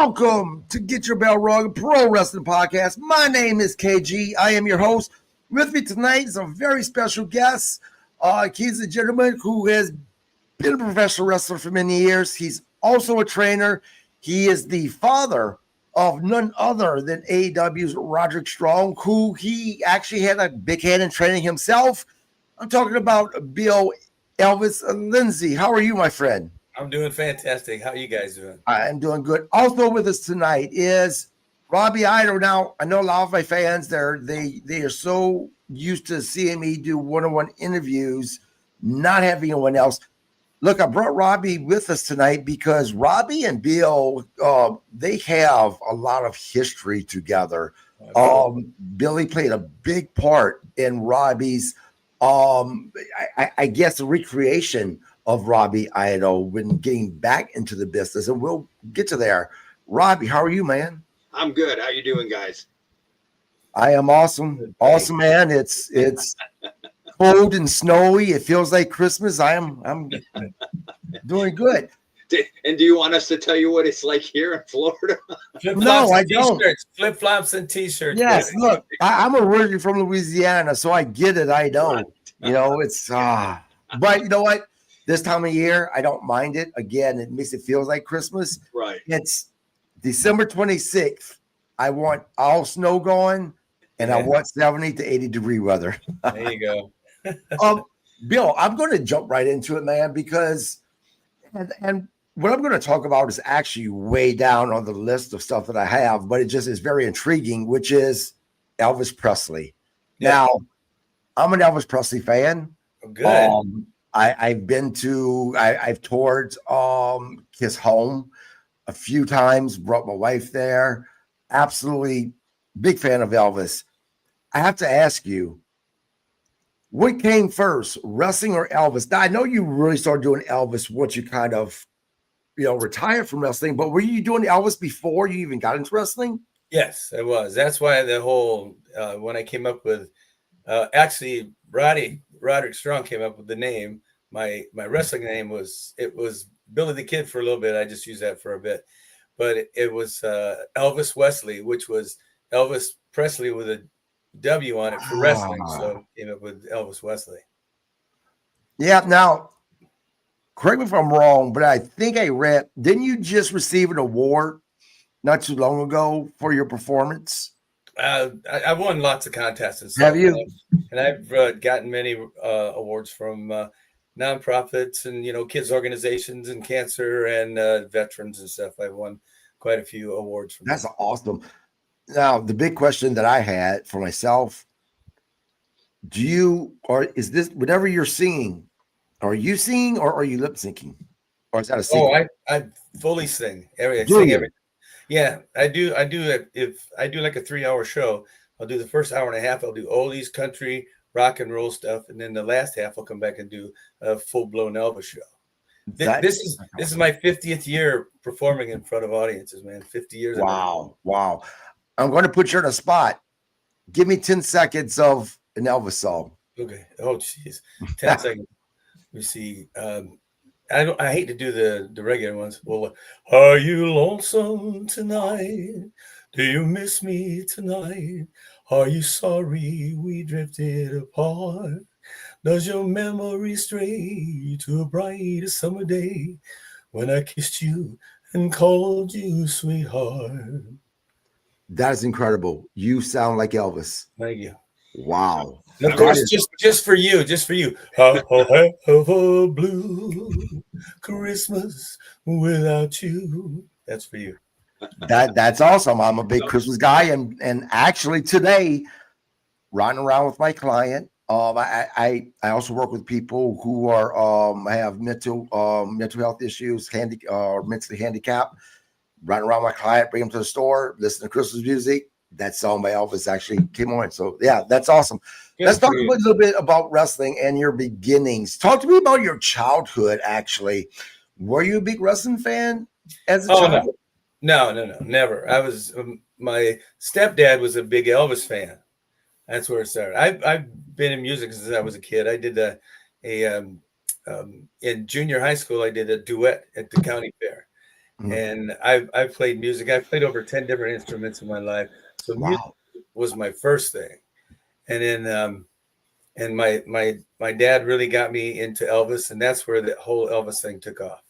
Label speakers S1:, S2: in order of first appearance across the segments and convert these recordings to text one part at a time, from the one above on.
S1: Welcome to Get Your Bell Rung Pro Wrestling Podcast. My name is KG. I am your host. With me tonight is a very special guest. He's a gentleman who has been a professional wrestler for many years. He's also a trainer. He is the father of none other than AEW's Roderick Strong, who he actually had a big hand in training himself. I'm talking about Bill Elvis Lindsey. How are you, my friend?
S2: I'm doing fantastic. How are you guys doing?
S1: I'm doing good. Also with us tonight is Robbie Idol. Now, I know a lot of my fans, they are so used to seeing me do one-on-one interviews, not having anyone else. Look, I brought Robbie with us tonight because Robbie and Bill, they have a lot of history together. Billy played a big part in Robbie's, I guess, the recreation of Robbie Idol when getting back into the business, and we'll get to there. Robbie, how are you, man?
S3: I'm good. How you doing, guys?
S1: I am awesome. Awesome, man. It's cold and snowy. It feels like Christmas. I'm doing good.
S3: And do you want us to tell you what it's like here in Florida?
S1: No, I don't.
S2: Flip-flops and t-shirts.
S1: Yes, baby. Look, I'm originally from Louisiana, so I get it. I don't. You know, it's but you know what? This time of year, I don't mind it. Again, it makes it feel like Christmas.
S3: Right.
S1: It's December 26th. I want all snow gone, and I want 70 to 80 degree weather.
S2: There you go.
S1: Bill, I'm going to jump right into it, man, because and what I'm going to talk about is actually way down on the list of stuff that I have, but it just is very intriguing, which is Elvis Presley. Yeah. Now, I'm an Elvis Presley fan.
S2: Good.
S1: I've toured his home a few times, brought my wife there. Absolutely big fan of Elvis. I have to ask you, what came first, wrestling or Elvis? Now, I know you really started doing Elvis once you kind of, retired from wrestling, but were you doing Elvis before you even got into wrestling?
S2: Yes, it was. That's why the whole, when I came up with, actually, Roderick Strong came up with the name. My wrestling name was Billy the Kid for a little bit. I just used that for a bit, but it was Elvis Wesley, which was Elvis Presley with a W on it for wrestling. So I came up with Elvis Wesley.
S1: Yeah. Now, correct me if I'm wrong, but I think I read, didn't you just receive an award not too long ago for your performance?
S2: I won lots of contests and stuff.
S1: Have you?
S2: And I've gotten many awards from nonprofits and kids organizations and cancer and veterans and stuff. I've won quite a few awards from.
S1: That's awesome. Now, the big question that I had for myself: is this whenever you're singing? Are you singing or are you lip syncing, or is that a secret?
S2: Oh, I fully sing. I sing everything. Yeah, I do. If I do like a 3-hour show, I'll do the first hour and a half. I'll do oldies, country, rock and roll stuff, and then the last half I'll come back and do a full-blown Elvis show. This is my 50th year performing in front of audiences, man. 50 years.
S1: Wow. I'm going to put you on a spot. Give me 10 seconds of an Elvis song.
S2: Okay. Oh, jeez. 10 seconds. Let me see. I hate to do the regular ones. Well, are you lonesome tonight? Do you miss me tonight? Are you sorry we drifted apart? Does your memory stray to a bright summer day when I kissed you and called you sweetheart?
S1: That is incredible. You sound like Elvis.
S2: Thank you.
S1: Wow.
S2: And of course, just for you. I'll have a blue Christmas without you. That's for you.
S1: That's awesome. I'm a big Christmas guy, and actually today, riding around with my client, I also work with people who are have mental health issues, mentally handicapped. Riding around with my client, bring them to the store, listen to Christmas music. That song by Elvis actually came on. So yeah, that's awesome. Let's talk a little bit about wrestling and your beginnings. Talk to me about your childhood, actually. Were you a big wrestling fan as a child?
S2: No, never. I was my stepdad was a big Elvis fan. That's where it started. I've been in music since I was a kid. I did in junior high school. I did a duet at the county fair, And I've played music. I've played over 10 different instruments in my life. So music
S1: Wow.
S2: was my first thing. And then and my dad really got me into Elvis, and that's where the whole Elvis thing took off.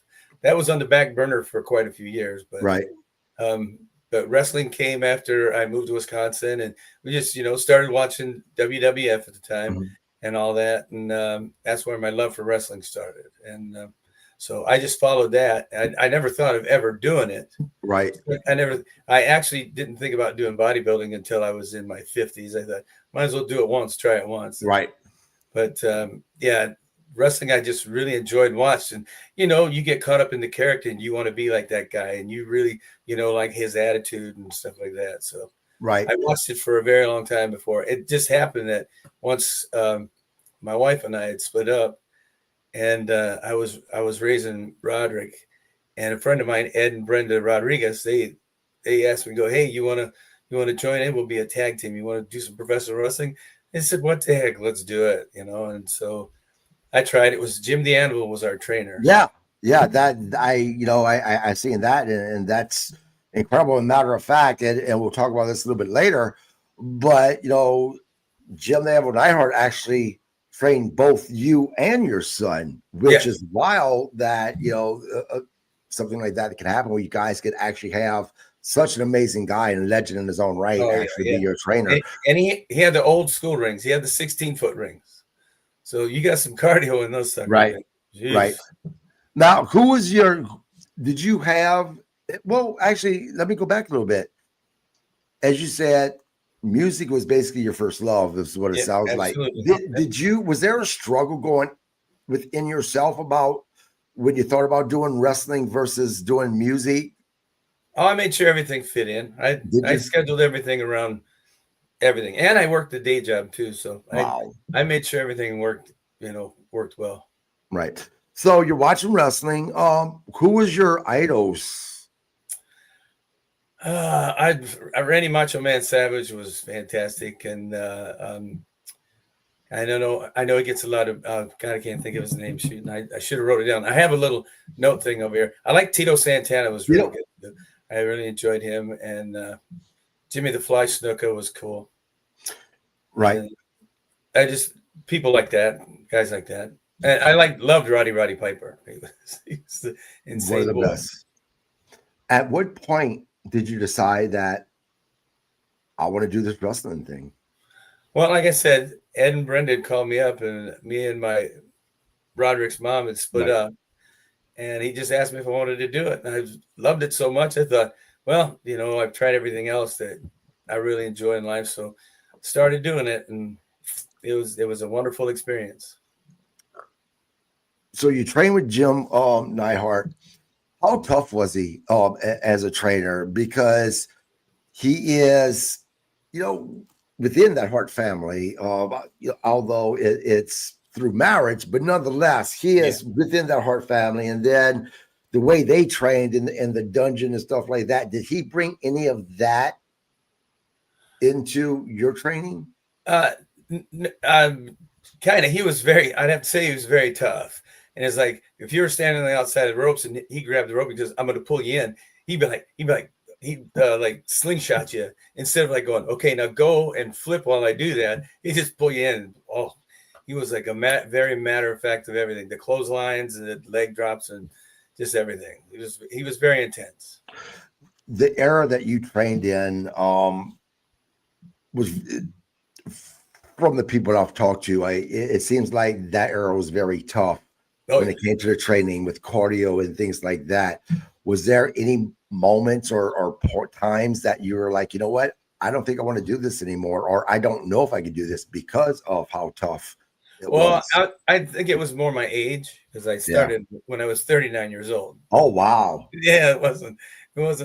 S2: That was on the back burner for quite a few years,
S1: Right.
S2: but wrestling came after I moved to Wisconsin, and we just started watching WWF at the time and all that, and that's where my love for wrestling started. And so I just followed that. I never thought of ever doing it.
S1: Right.
S2: I actually didn't think about doing bodybuilding until I was in my 50s. I thought, might as well do it once, try it once.
S1: Right.
S2: But yeah, wrestling I just really enjoyed watching. You get caught up in the character and you want to be like that guy, and you really, like his attitude and stuff like that. So
S1: right.
S2: I watched it for a very long time before. It just happened that once my wife and I had split up, and I was raising Roderick, and a friend of mine, Ed and Brenda Rodriguez, they asked me, go, hey, you want to join in? We'll be a tag team. You want to do some professional wrestling? They said, what the heck? Let's do it. And so I tried. It was Jim the Anvil was our trainer.
S1: Yeah. That I seen that, and that's incredible. As a matter of fact, and we'll talk about this a little bit later, but Jim the Anvil Neidhart actually trained both you and your son, which is wild that something like that can happen where you guys could actually have such an amazing guy and legend in his own right be your trainer.
S2: And he had the old school rings. He had the 16-foot rings. So you got some cardio in those suckers.
S1: Right. Right. Now, did you have, well, actually, let me go back a little bit. As you said, music was basically your first love. This is what it sounds absolutely. Like. Was there a struggle going within yourself about when you thought about doing wrestling versus doing music?
S2: Oh, I made sure everything fit in. I scheduled everything around everything, and I worked a day job too. So I made sure everything worked well.
S1: Right. So you're watching wrestling. Who was your idols?
S2: Randy Macho Man Savage was fantastic, and I know he gets a lot of God. I can't think of his name. I should have wrote it down. I have a little note thing over here. I like Tito Santana. Was really good. I really enjoyed him, and Jimmy the Fly Snuka was cool.
S1: Right.
S2: And people like that, guys like that. And I loved Roddy Piper. He was insane.
S1: One of the best. At what point did you decide that I want to do this wrestling thing?
S2: Well, like I said, Ed and Brenda had called me up, and me and my Roderick's mom had split up. And he just asked me if I wanted to do it. And I loved it so much. I thought, well, I've tried everything else that I really enjoy in life. So started doing it, and it was a wonderful experience.
S1: So you trained with Jim Neidhart. How tough was he as a trainer? Because he is, within that Hart family, although it's through marriage, but nonetheless, he is within that Hart family. And then the way they trained in the dungeon and stuff like that, did he bring any of that into your training?
S2: Kind of. He was I'd have to say he was very tough. And it's like, if you were standing on the outside of the ropes and he grabbed the rope and goes, I'm going to pull you in, he'd like slingshot you instead of like going, okay, now go and flip while I do that. He just pull you in. Oh, he was like very matter of fact of everything, the clotheslines and the leg drops and just everything. He was very intense.
S1: The era that you trained in was, from the people I've talked to, it seems like that era was very tough when it came to the training with cardio and things like that. Was there any moments or times that you were like, you know what, I don't think I want to do this anymore, or I don't know if I could do this because of how tough it was?
S2: I think it was more my age, because I started when I was 39 years old.
S1: Oh, wow.
S2: Yeah, it wasn't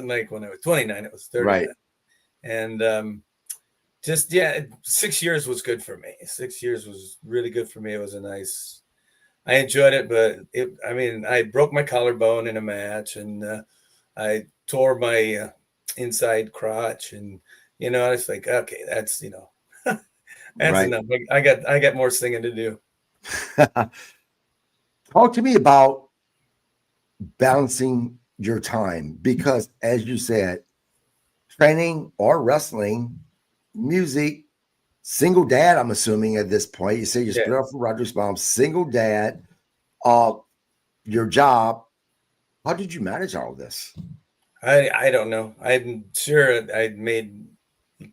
S2: like when I was 29, it was 39.
S1: Right.
S2: And 6 years was good for me. 6 years was really good for me. It was I enjoyed it, but I broke my collarbone in a match, and I tore my inside crotch, and I was like, okay, that's that's enough. I got more singing to do.
S1: Talk to me about balancing your time? Because as you said, training or wrestling, music, single dad, I'm assuming at this point. You say you split up from Roderick's mom, single dad, your job. How did you manage all of this?
S2: I don't know. I'm sure I'd made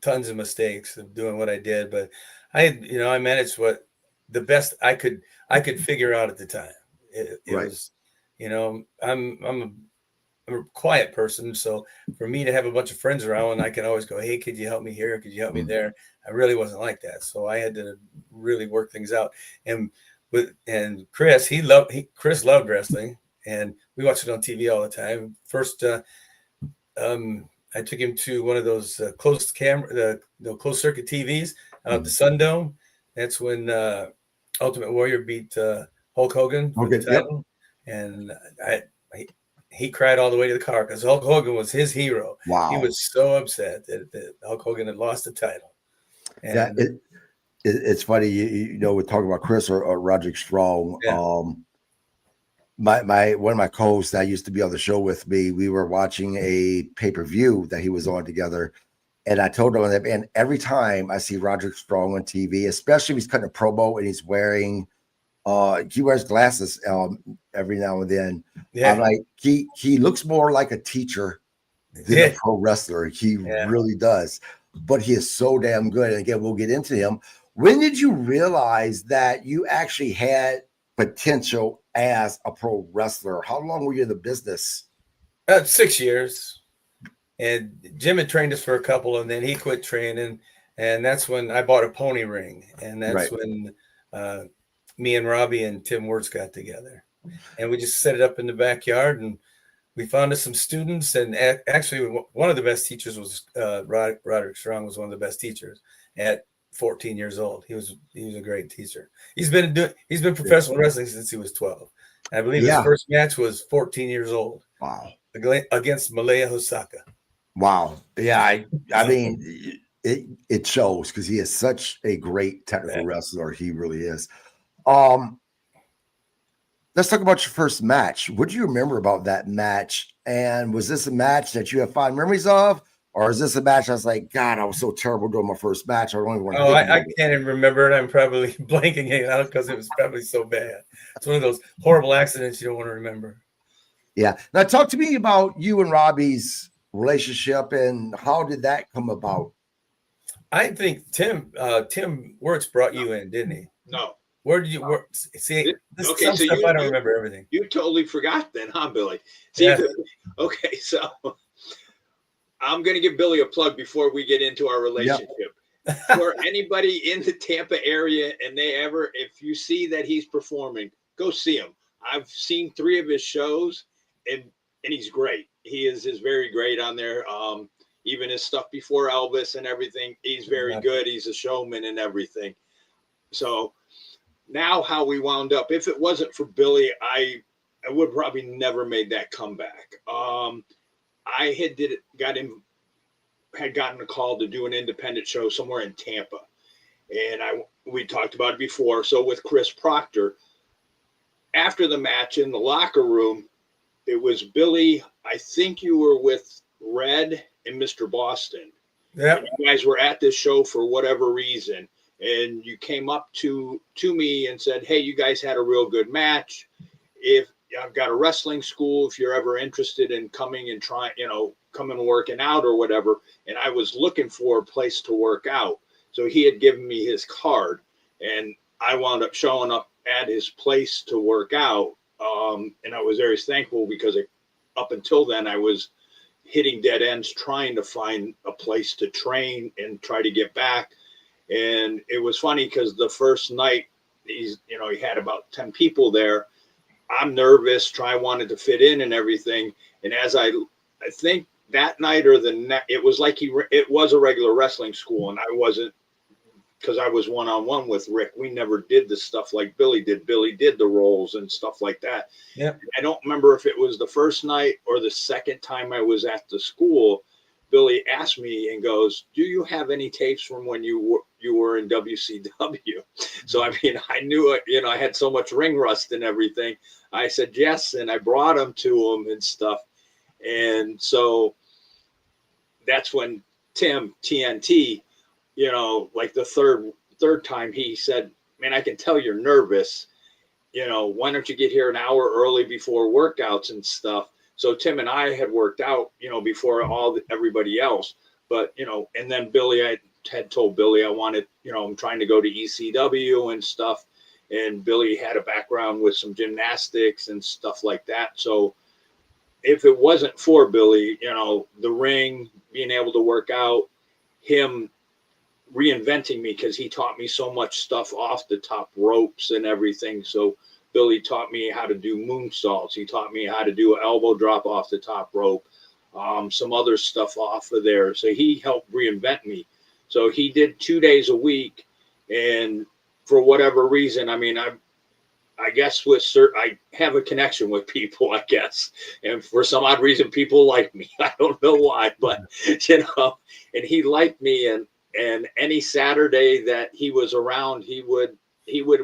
S2: tons of mistakes of doing what I did, but I managed what the best I could figure out at the time. It was, I'm a quiet person, so for me to have a bunch of friends around, and I can always go, hey, could you help me here? Could you help me there? I really wasn't like that, so I had to really work things out. And Chris, Chris loved wrestling, and we watched it on TV all the time. First, I took him to one of those closed circuit TVs out at the Sundome. That's when Ultimate Warrior beat Hulk Hogan for the title, and he cried all the way to the car because Hulk Hogan was his hero.
S1: Wow.
S2: He was so upset that Hulk Hogan had lost the title. And
S1: it's funny, we're talking about Chris or Roderick Strong. One of my co-hosts that used to be on the show with me, we were watching a pay-per-view that he was on together. And I told him that, and every time I see Roderick Strong on TV, especially if he's cutting a promo and he's wearing he wears glasses every now and then. I'm like, he looks more like a teacher than a pro wrestler. He really does. But he is so damn good. And again, we'll get into him. When did you realize that you actually had potential as a pro wrestler? How long were you in the business?
S2: 6 years. And Jim had trained us for a couple, and then he quit training. And that's when I bought a pony ring. And that's when me and Robbie and Tim Wirtz got together. And we just set it up in the backyard, and we found us some students. And actually, one of the best teachers was Roderick Strong was one of the best teachers at 14 years old. He was a great teacher. He's been professional wrestling since he was 12. I believe his first match was 14 years old.
S1: Wow.
S2: Against Malaya Hosaka.
S1: Wow. Yeah, I mean, it shows because he is such a great technical wrestler. He really is. Let's talk about your first match. What do you remember about that match? And was this a match that you have fond memories of? Or is this a match I was like, God, I was so terrible doing my first match. I don't even want to think about it.
S2: I can't even remember it. I'm probably blanking it out because it was probably so bad. It's one of those horrible accidents you don't want to remember.
S1: Yeah. Now talk to me about you and Robbie's relationship and how did that come about?
S2: I think Tim Wirtz brought you in, didn't he?
S3: No.
S2: Where did you work? See,
S3: okay, so
S2: I don't remember everything.
S3: You totally forgot then, huh, Billy? See, okay, so I'm going to give Billy a plug before we get into our relationship. For anybody in the Tampa area, and if you see that he's performing, go see him. I've seen 3 of his shows, and he's great. He is very great on there. Even his stuff before Elvis and everything, he's very good. He's a showman and everything. So now how we wound up, if it wasn't for Billy, I would probably never made that comeback. I had gotten a call to do an independent show somewhere in Tampa. And we talked about it before. So with Chris Proctor, after the match in the locker room, it was Billy. I think you were with Red and Mr. Boston. Yeah. You guys were at this show for whatever reason. And you came up to me and said, hey, you guys had a real good match. If I've got a wrestling school, if you're ever interested in coming and coming and working out or whatever. And I was looking for a place to work out. So he had given me his card and I wound up showing up at his place to work out. And I was very thankful because up until then I was hitting dead ends, trying to find a place to train and try to get back. And it was funny because the first night he had about 10 people there. I'm nervous, wanted to fit in and everything. And as I think that night or it was like it was a regular wrestling school, and I wasn't, because I was one-on-one with Rick. We never did the stuff like Billy did. Billy did the roles and stuff like that. Yeah. I don't remember if it was the first night or the second time I was at the school. Billy asked me and goes, do you have any tapes from when you were in WCW? So, I mean, I knew it, I had so much ring rust and everything. I said, yes. And I brought them to him and stuff. And so that's when Tim TNT, you know, like the third time he said, man, I can tell you're nervous. You know, why don't you get here an hour early before workouts and stuff? So Tim and I had worked out, you know, before everybody else. But, you know, and then Billy, I had told Billy I wanted, you know, I'm trying to go to ECW and stuff. And Billy had a background with some gymnastics and stuff like that. So if it wasn't for Billy, you know, the ring, being able to work out, him reinventing me, because he taught me so much stuff off the top ropes and everything. So Billy taught me how to do moonsaults. He taught me how to do an elbow drop off the top rope, some other stuff off of there. So he helped reinvent me. So he did 2 days a week. And for whatever reason, I mean, I guess I have a connection with people, I guess. And for some odd reason, people like me. I don't know why, but, you know, and he liked me. And any Saturday that he was around, he would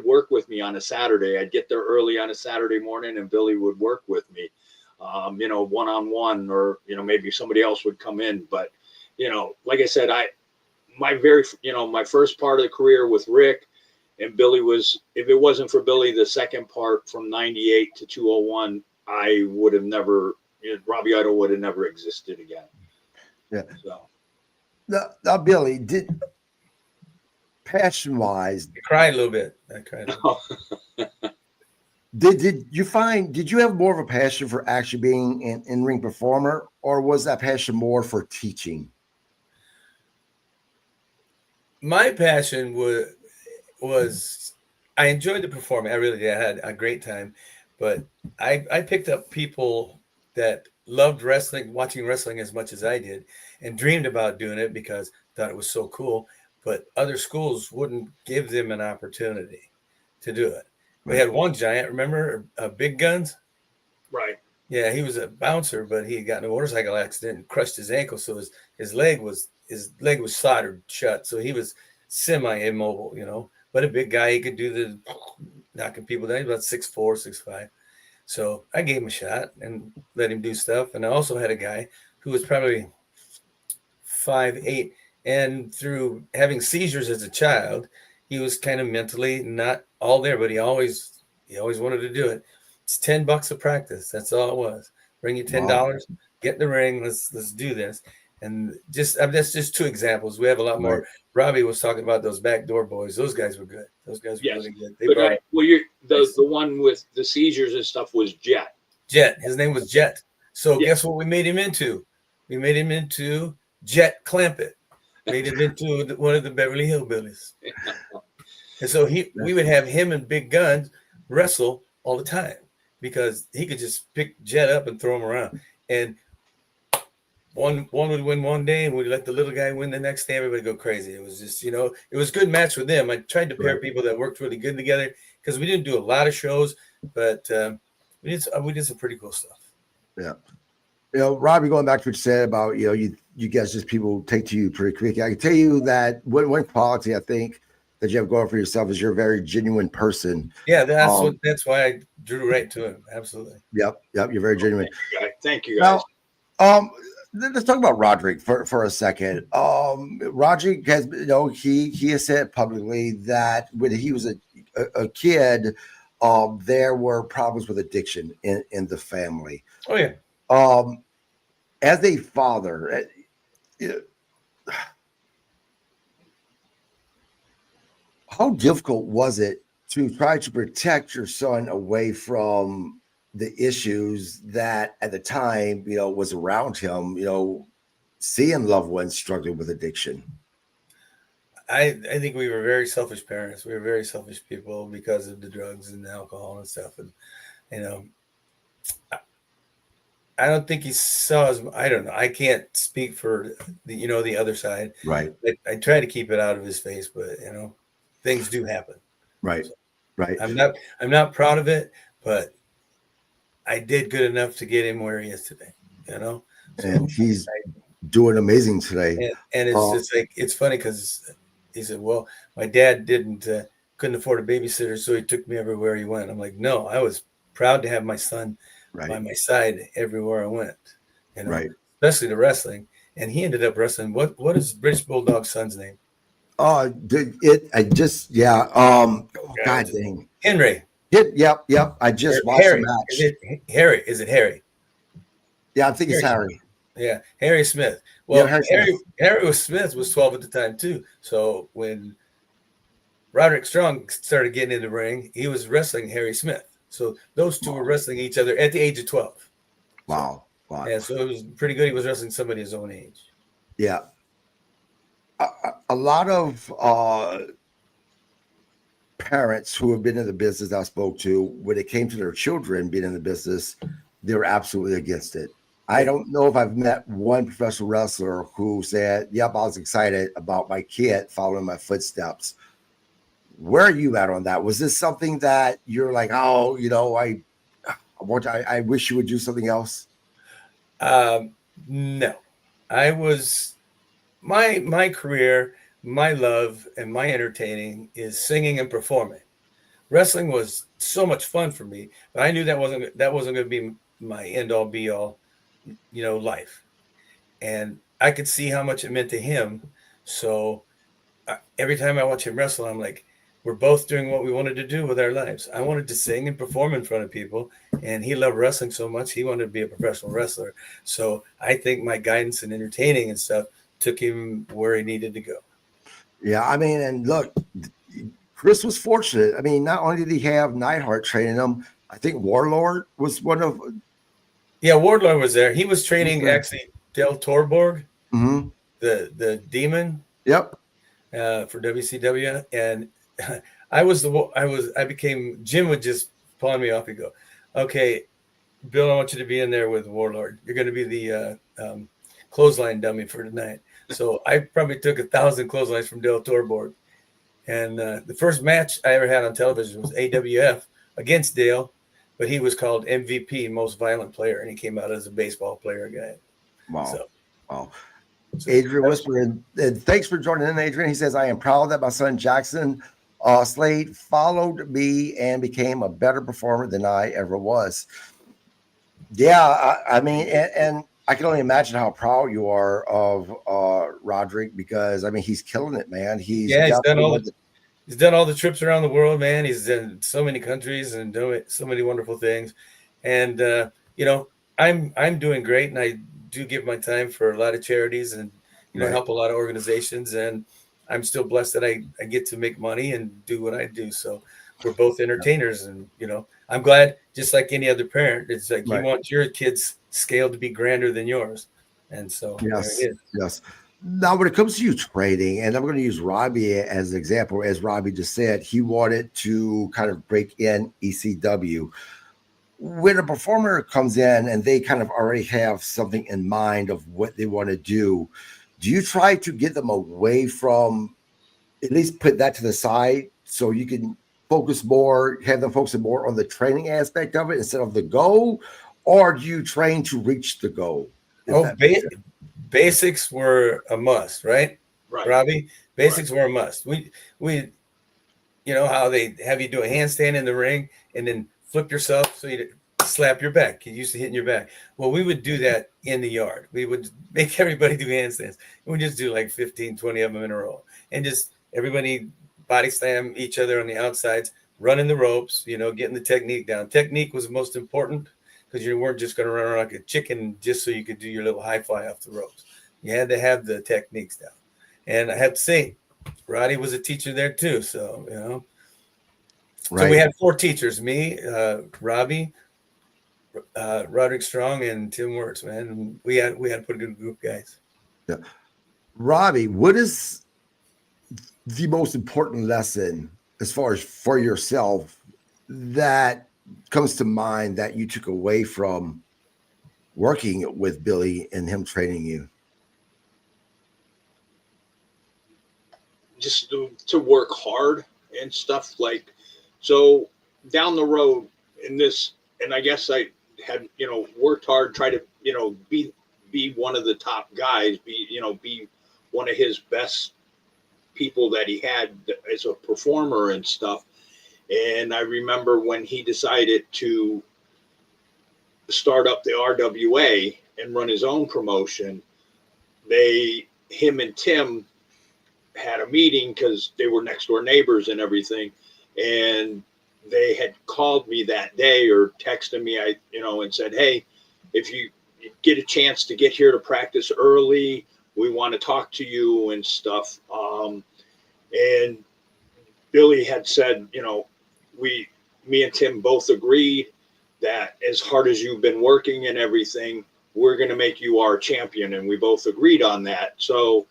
S3: work with me on a Saturday. I'd get there early on a Saturday morning, and Billy would work with me, you know, one-on-one, or, you know, maybe somebody else would come in. But, you know, like I said, my first part of the career with Rick and Billy was, if it wasn't for Billy, the second part from 98 to 201, I would have never, you know, Robbie Idol would have never existed again.
S1: Yeah.
S3: So.
S1: Now, Billy, passion-wise,
S2: I cried a little bit.
S1: Did you have more of a passion for actually being an in-ring performer, or was that passion more for teaching?
S2: My passion was I enjoyed the performing. I really did. I had a great time, but I picked up people that loved wrestling, watching wrestling as much as I did, and dreamed about doing it because I thought it was so cool. But other schools wouldn't give them an opportunity to do it. We had one giant, remember, Big Guns?
S3: Right.
S2: Yeah, he was a bouncer, but he got in a motorcycle accident and crushed his ankle, so his leg was soldered shut, so he was semi-immobile, you know. But a big guy, he could do the knocking people down. He's about 6'4", 6'5". So I gave him a shot and let him do stuff. And I also had a guy who was probably 5'8", and through having seizures as a child, he was kind of mentally not all there, but he always wanted to do it. It's $10 a practice. That's all it was. Bring you $10, get in the ring. Let's do this. And that's just two examples. We have a lot more. Right. Robbie was talking about those backdoor boys. Those guys were good. Those guys were really good.
S3: The one with the seizures and stuff was Jet.
S2: Jet. His name was Jet. So guess what we made him into? We made him into Jet Clampett. Made him into one of the Beverly Hillbillies. And so we would have him and Big Guns wrestle all the time because he could just pick Jet up and throw him around. And one would win one day, and we'd let the little guy win the next day. Everybody go crazy. It was just, you know, it was a good match with them. I tried to pair people that worked really good together because we didn't do a lot of shows, but we did some pretty cool stuff.
S1: Yeah. You know, Robbie, going back to what you said about, you know, you guys just people take to you pretty quick. I can tell you that one quality I think that you have going for yourself is you're a very genuine person.
S2: Yeah, that's why I drew right to him. Absolutely.
S1: Yep. You're very genuine.
S3: Thank you, guys.
S1: Now, let's talk about Roderick for a second. Roderick has, you know, he has said publicly that when he was a kid, there were problems with addiction in the family.
S2: Oh yeah.
S1: As a father, how difficult was it to try to protect your son away from the issues that at the time, you know, was around him, you know, seeing loved ones struggling with addiction?
S2: I think we were very selfish parents. We were very selfish people because of the drugs and the alcohol and stuff. And, you know, I don't think he saw as, I don't know. I can't speak for the other side.
S1: Right.
S2: I try to keep it out of his face, but, you know, things do happen.
S1: Right.
S2: So
S1: right.
S2: I'm not proud of it, but I did good enough to get him where he is today, you know? So,
S1: and he's doing amazing today.
S2: And it's just like, it's funny because he said, well, my dad couldn't afford a babysitter, so he took me everywhere he went. I'm like, no, I was proud to have my son by my side everywhere I went. you know,
S1: Right.
S2: especially the wrestling. And he ended up wrestling. What is British Bulldog's son's name?
S1: Oh, God dang.
S2: Henry.
S1: Yep. I
S2: Or
S1: just watched the
S2: Harry. Is
S1: match.
S2: it Harry? Is it Harry?
S1: Yeah, I think it's
S2: Harry.
S1: Harry.
S2: Yeah, Harry Smith.
S1: Yeah,
S2: Well,
S1: Harry Smith.
S2: Harry Smith was 12 at the time too. So when Roderick Strong started getting in the ring, he was wrestling Harry Smith. So those two were wrestling each other at the age of 12.
S1: Wow.
S2: Yeah, so it was pretty good. He was wrestling somebody his own age.
S1: Yeah. A lot of parents who have been in the business I spoke to, when it came to their children being in the business, they were absolutely against it. I don't know if I've met one professional wrestler who said, yep, I was excited about my kid following my footsteps. Where are you at on that? Was this something that you're like, oh, I wish you would do something else?
S2: No, I was my career, my love, and my entertaining is singing and performing. Wrestling was so much fun for me, but I knew that wasn't going to be my end all be all, life. And I could see how much it meant to him. So every time I watch him wrestle, I'm like, we're both doing what we wanted to do with our lives. I wanted to sing and perform in front of people, and he loved wrestling so much he wanted to be a professional wrestler. So I think my guidance and entertaining and stuff took him where he needed to go.
S1: Yeah, I mean, and look, Chris was fortunate. I mean, not only did he have Neidhart training him, I think Warlord was one of.
S2: Yeah, Wardlow was there. He was training actually Del Torborg, the Demon.
S1: Yep.
S2: For WCW, and Jim would just pawn me off and go, okay, Bill, I want you to be in there with Warlord. You're going to be the clothesline dummy for tonight. So I probably took 1,000 clotheslines from Del Torborg. And the first match I ever had on television was AWF against Dale, but he was called MVP, most violent player, and he came out as a baseball player guy.
S1: Wow. Wow. Adrian Whisper, and thanks for joining in, Adrian. He says, I am proud that my son Jackson Slade followed me and became a better performer than I ever was. Yeah, I mean, and I can only imagine how proud you are of Roderick, because I mean, he's killing it, man. He's done
S2: all the trips around the world, man. He's in so many countries and doing so many wonderful things. And I'm doing great, and I do give my time for a lot of charities and help a lot of organizations, and I'm still blessed that I get to make money and do what I do. So we're both entertainers, and I'm glad, just like any other parent, it's like you want your kid's scale to be grander than yours. And so
S1: yes. Now, when it comes to you training, and I'm going to use Robbie as an example, as Robbie just said, he wanted to kind of break in ECW. When a performer comes in and they kind of already have something in mind of what they want to do you try to get them away from, at least put that to the side, so you can have them focus more on the training aspect of it instead of the goal? Or do you train to reach the goal?
S2: Basics were a must, right? Robbie? Basics were a must. We how they have you do a handstand in the ring and then flip yourself so you slap your back. You used to hitting your back. Well, we would do that in the yard. We would make everybody do handstands. And we just do like 15, 20 of them in a row. And just everybody body slam each other on the outsides, running the ropes, getting the technique down. Technique was the most important, because you weren't just going to run around like a chicken just so you could do your little high fly off the ropes. You had to have the techniques down. And I have to say, Roddy was a teacher there too. So, So we had 4 teachers, me, Robbie, Roderick Strong, and Tim Wirtz, man. And we had to put a good group of guys.
S1: Yeah. Robbie, what is the most important lesson as far as for yourself that comes to mind that you took away from working with Billy and him training you?
S3: Just to work hard and stuff, like, so down the road in this, and I guess I had, worked hard, try to, be one of the top guys, be one of his best people that he had as a performer and stuff. And I remember when he decided to start up the RWA, and run his own promotion, him and Tim had a meeting because they were next door neighbors and everything. And they had called me that day or texted me, and said, hey, if you get a chance to get here to practice early, we want to talk to you and stuff. And Billy had said, me and Tim both agreed that as hard as you've been working and everything, we're going to make you our champion. And we both agreed on that. So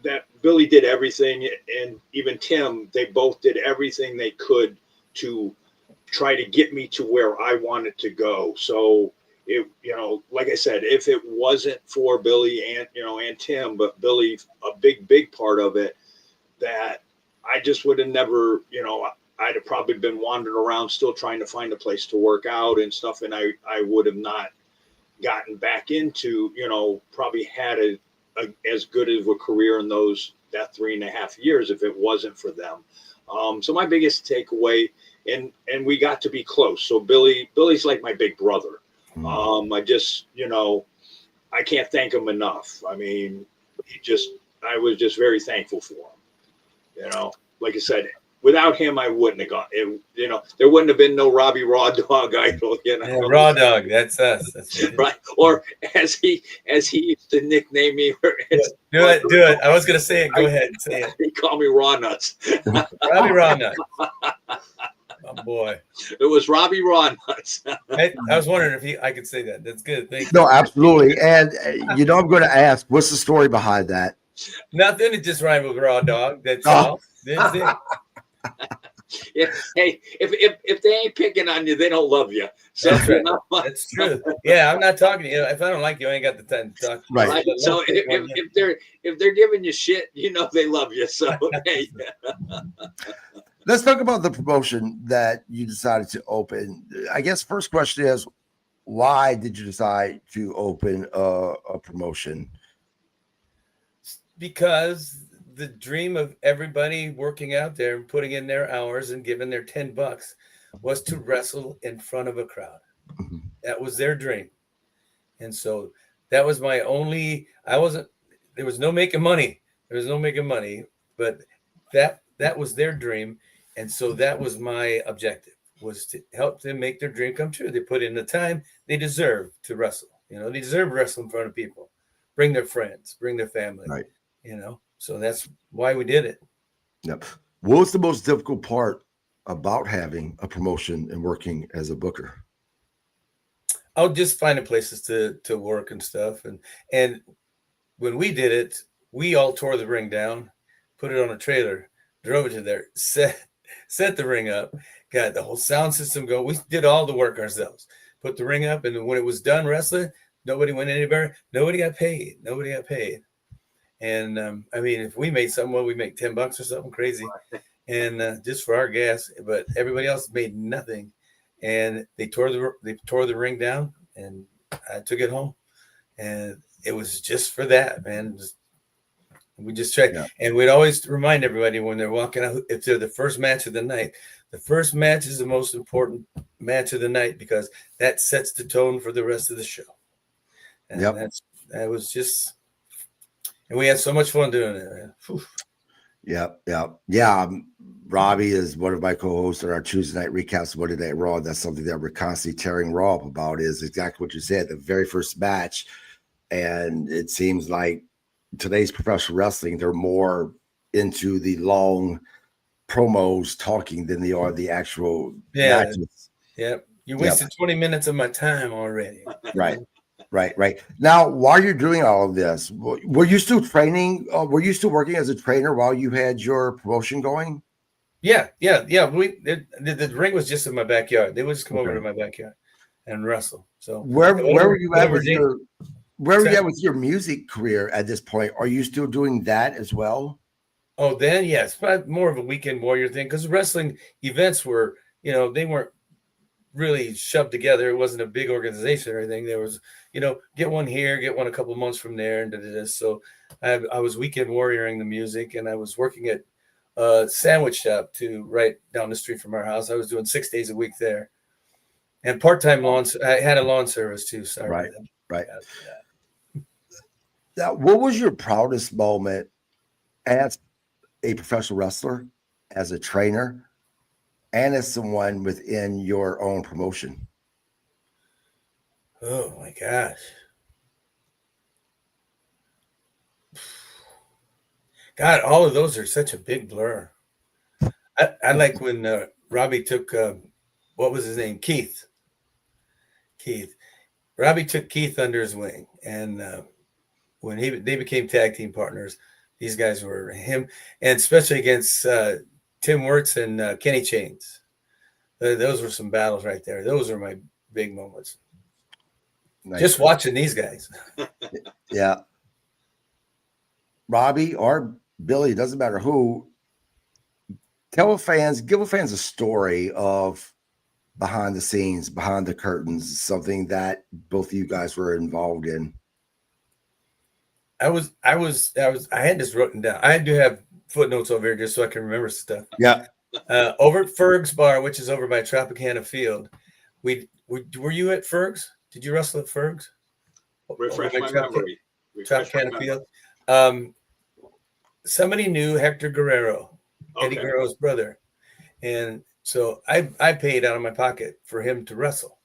S3: that Billy did everything, and even Tim, they both did everything they could to try to get me to where I wanted to go. So like I said, if it wasn't for Billy and Tim, but Billy, a big part of it, that I just would have never, I'd have probably been wandering around still trying to find a place to work out and stuff. And I would have not gotten back into, probably had as good of a career in that 3.5 years if it wasn't for them. So my biggest takeaway, and we got to be close. So Billy's like my big brother. I can't thank him enough. I mean, I was just very thankful for him. Like I said, without him, I wouldn't have gone. There wouldn't have been no Robbie Raw Dog Idol.
S2: Yeah, Raw Dog, that's us. That's
S3: right. Or as he used to nickname me.
S2: Do it. I was gonna say it. Go ahead, say it.
S3: He called me Raw Nuts.
S2: Robbie Raw Nuts. Oh boy,
S3: it was Robbie Raw Nuts.
S2: I was wondering if I could say that. That's good. Thank you.
S1: No, absolutely. And I'm going to ask, what's the story behind that?
S2: Nothing. It just rhymed with Raw Dog. That's all. That's it.
S3: Yeah. Hey, if they ain't picking on you, they don't love you. So
S2: that's right. That's true. Yeah, I'm not talking to you. If I don't like you, I ain't got the time to talk.
S1: Right.
S3: So if they're giving you shit, they love you. So hey.
S1: Let's talk about the promotion that you decided to open. I guess first question is, why did you decide to open a promotion?
S2: Because the dream of everybody working out there and putting in their hours and giving their $10 was to wrestle in front of a crowd. Mm-hmm. That was their dream. And so that was my only, there was no making money. But that was their dream. And so that was my objective, was to help them make their dream come true. They put in the time they deserve to wrestle. They deserve to wrestle in front of people, bring their friends, bring their family,
S1: right.
S2: So that's why we did it.
S1: Yep. What was the most difficult part about having a promotion and working as a booker?
S2: Oh, just finding places to work and stuff. And when we did it, we all tore the ring down, put it on a trailer, drove it to there, set the ring up, got the whole sound system going. We did all the work ourselves, put the ring up. And when it was done wrestling, nobody went anywhere. Nobody got paid. And if we made something, we make $10 or something crazy, and just for our gas. But everybody else made nothing, and they tore the ring down, and I took it home, and it was just for that, man. We just tried, and we'd always remind everybody when they're walking out, if they're the first match of the night, the first match is the most important match of the night because that sets the tone for the rest of the show. And that was just. And we had so much fun doing it, man.
S1: Yeah. Robbie is one of my co-hosts on our Tuesday night recaps of Monday Night Raw. That's something that we're constantly tearing Raw up about, is exactly what you said, the very first match. And it seems like today's professional wrestling, they're more into the long promos talking than they are the actual matches.
S2: Yeah. You wasted 20 minutes of my time already.
S1: Right. Right. Now, while you're doing all of this, were you still training? Were you still working as a trainer while you had your promotion going?
S2: Yeah. The ring was just in my backyard. They would just come over to my backyard and wrestle. So
S1: where were you at with your music career at this point? Are you still doing that as well?
S2: Oh, then yes, but more of a weekend warrior thing, because wrestling events were, they weren't really shoved together. It wasn't a big organization or anything. There was, get one here, get one a couple of months from there, and so I was weekend warrioring the music, and I was working at a sandwich shop right down the street from our house. I was doing 6 days a week there, And part-time lawn. I had a lawn service too. Sorry.
S1: Right. Right. Now, what was your proudest moment as a professional wrestler, as a trainer, and as someone within your own promotion?
S2: Oh my gosh. God, all of those are such a big blur. I like when Robbie took, what was his name? Keith. Robbie took Keith under his wing. And when they became tag team partners, these guys were him, and especially against Tim Wirtz and Kenny Chains. Those were some battles right there. Those are my big moments. Nice. Just watching these guys.
S1: Yeah. Robbie or Billy, doesn't matter who, give the fans a story of behind the scenes, behind the curtains, something that both of you guys were involved in.
S2: I had this written down. I do have footnotes over here just so I can remember stuff.
S1: Yeah.
S2: Over at Ferg's Bar, which is over by Tropicana Field. Were you at Ferg's? Did you wrestle at Ferg's?
S3: Refresh my memory.
S2: Tropicana Field. Somebody knew Hector Guerrero, Eddie Guerrero's brother. And so I paid out of my pocket for him to wrestle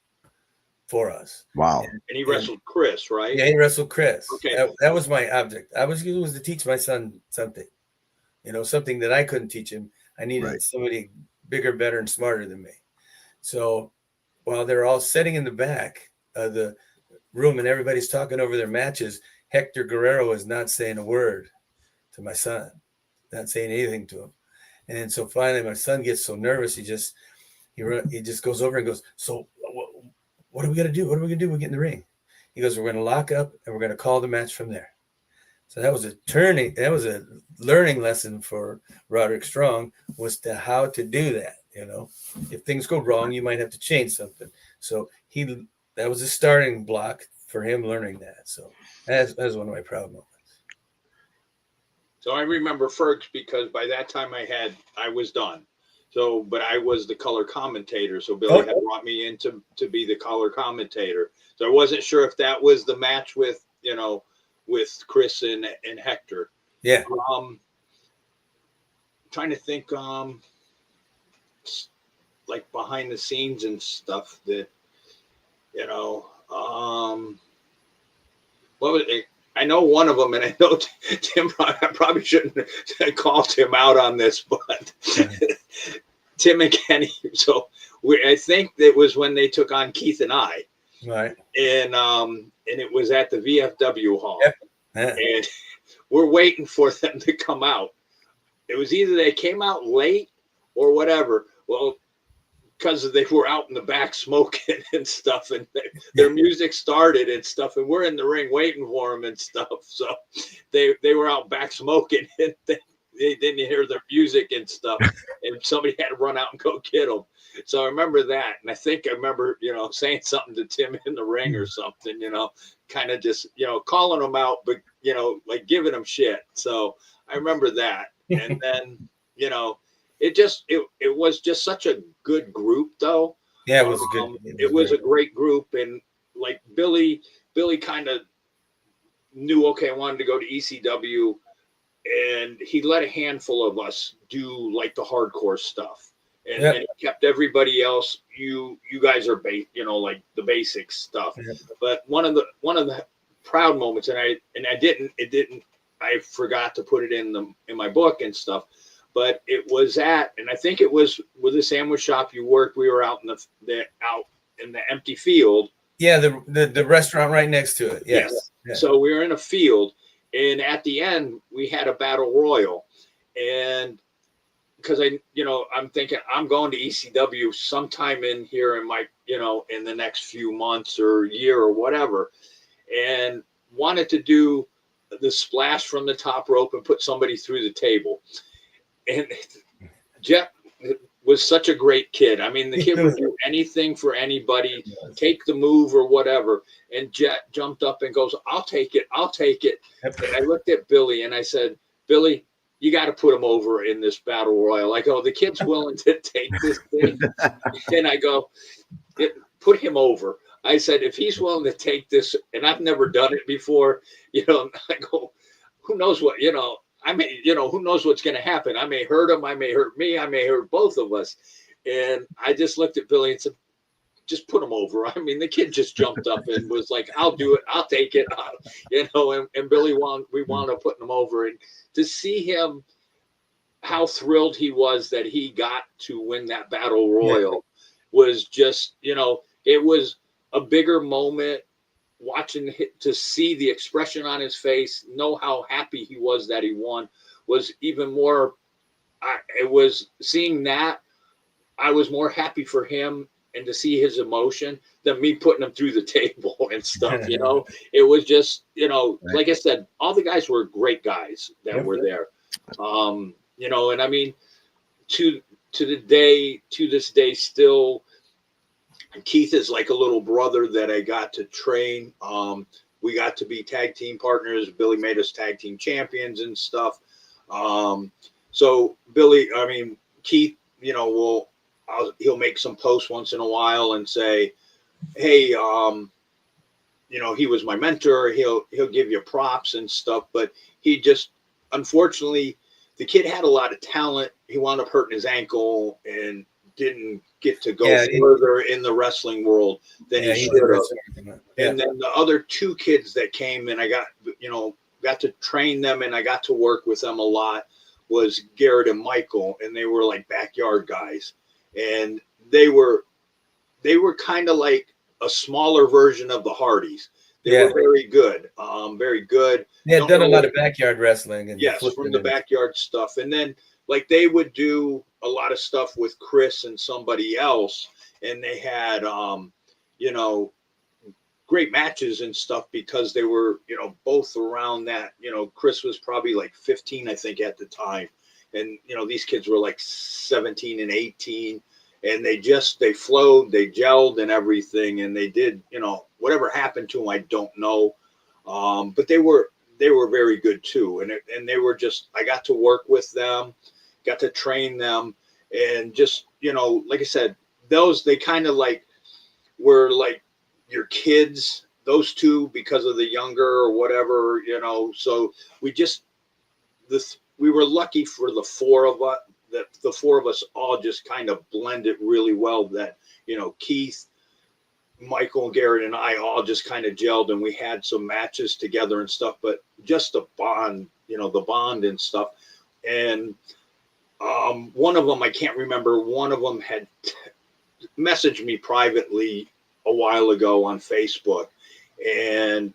S2: for us.
S1: Wow.
S3: And he wrestled Chris, right?
S2: Yeah, he wrestled Chris.
S3: Okay.
S2: That was my object. It was to teach my son something, something that I couldn't teach him. I needed somebody bigger, better, and smarter than me. So while they're all sitting in the back of the room and everybody's talking over their matches, Hector Guerrero is not saying a word to my son, not saying anything to him. And so finally my son gets so nervous, he just goes over and goes, "So what are we going to do? What are we going to do? We get in the ring." He goes, "We're going to lock up and we're going to call the match from there." So that was a learning lesson for Roderick Strong, was to how to do that. If things go wrong, you might have to change something. So that was a starting block for him learning that. So that was one of my proud moments.
S3: So I remember Fergs because by that time I was done. So, but I was the color commentator. So Billy had brought me in to be the color commentator. So I wasn't sure if that was the match with Chris and Hector.
S2: Yeah.
S3: Trying to think, like behind the scenes and stuff that, what was it? I know one of them, and I know Tim. I probably shouldn't have called him out on this, but Tim and Kenny. So I think it was when they took on Keith and I,
S2: right?
S3: And it was at the VFW hall,
S2: and
S3: we're waiting for them to come out. It was either they came out late or whatever. Well, because they were out in the back smoking and stuff, and their music started and stuff, and we're in the ring waiting for them and stuff. So they were out back smoking, and they didn't hear their music and stuff, and somebody had to run out and go get them. So I remember that, and I remember saying something to Tim in the ring or something, kind of just calling them out, but like giving them shit. So I remember that, and then it was just such a good group, though.
S2: Yeah, it was good.
S3: It was a great group, and like Billy kind of knew, I wanted to go to ECW, and he let a handful of us do like the hardcore stuff, and, and he kept everybody else. You guys are like the basic stuff. Yeah. But one of the proud moments, and I forgot to put it in my book and stuff. But it was and I think it was with the sandwich shop you worked. We were out in the empty field.
S2: Yeah, the restaurant right next to it. Yes.
S3: Yeah. So we were in a field, and at the end we had a battle royal, and because I'm thinking I'm going to ECW sometime in here in my in the next few months or year or whatever, and wanted to do the splash from the top rope and put somebody through the table. And Jeff was such a great kid. I mean, the kid would do anything for anybody, take the move or whatever. And Jet jumped up and goes, I'll take it. And I looked at Billy and I said, Billy, you got to put him over in this battle royal. I go, the kid's willing to take this thing. And I go, put him over. I said, if he's willing to take this, and I've never done it before, I go, who knows what, who knows what's going to happen? I may hurt him. I may hurt me. I may hurt both of us. And I just looked at Billy and said, just put him over. I mean, the kid just jumped up and was like, I'll do it. I'll take it. And Billy we wound up putting him over. And to see him, how thrilled he was that he got to win that battle royal was just, it was a bigger moment watching to see the expression on his face, know how happy he was that he won was even more. It was seeing that I was more happy for him and to see his emotion than me putting him through the table and stuff. It was just, like I said, all the guys were great guys that were there. And I mean, to this day, still, Keith is like a little brother that I got to train. We got to be tag team partners. Billy made us tag team champions and stuff. So Billy, I mean, Keith, he'll make some posts once in a while and say, hey, he was my mentor. He'll give you props and stuff, but he just, unfortunately, the kid had a lot of talent. He wound up hurting his ankle and didn't get to go further in the wrestling world than he should have. And then the other two kids that came and I got to train them and I got to work with them a lot was Garrett and Michael, and they were like backyard guys. And they were kind of like a smaller version of the Hardys. They were very good, very good.
S2: They had done a lot of backyard wrestling. And
S3: from the backyard stuff. And then like they would do a lot of stuff with Chris and somebody else. And they had, great matches and stuff because they were, both around that, Chris was probably like 15, I think, at the time. And, these kids were like 17 and 18. And they flowed, they gelled and everything. And they did, whatever happened to them, I don't know. But they were very good too. And they were just, I got to work with them, got to train them. And just, like I said, they kind of like were like your kids, those two, because of the younger or whatever, so we were lucky for the four of us, that the four of us all just kind of blended really well, that, Keith, Michael, and Garrett and I all just kind of gelled, and we had some matches together and stuff, but just the bond, the bond and stuff. And one of them, I can't remember, one of them had messaged me privately a while ago on Facebook, and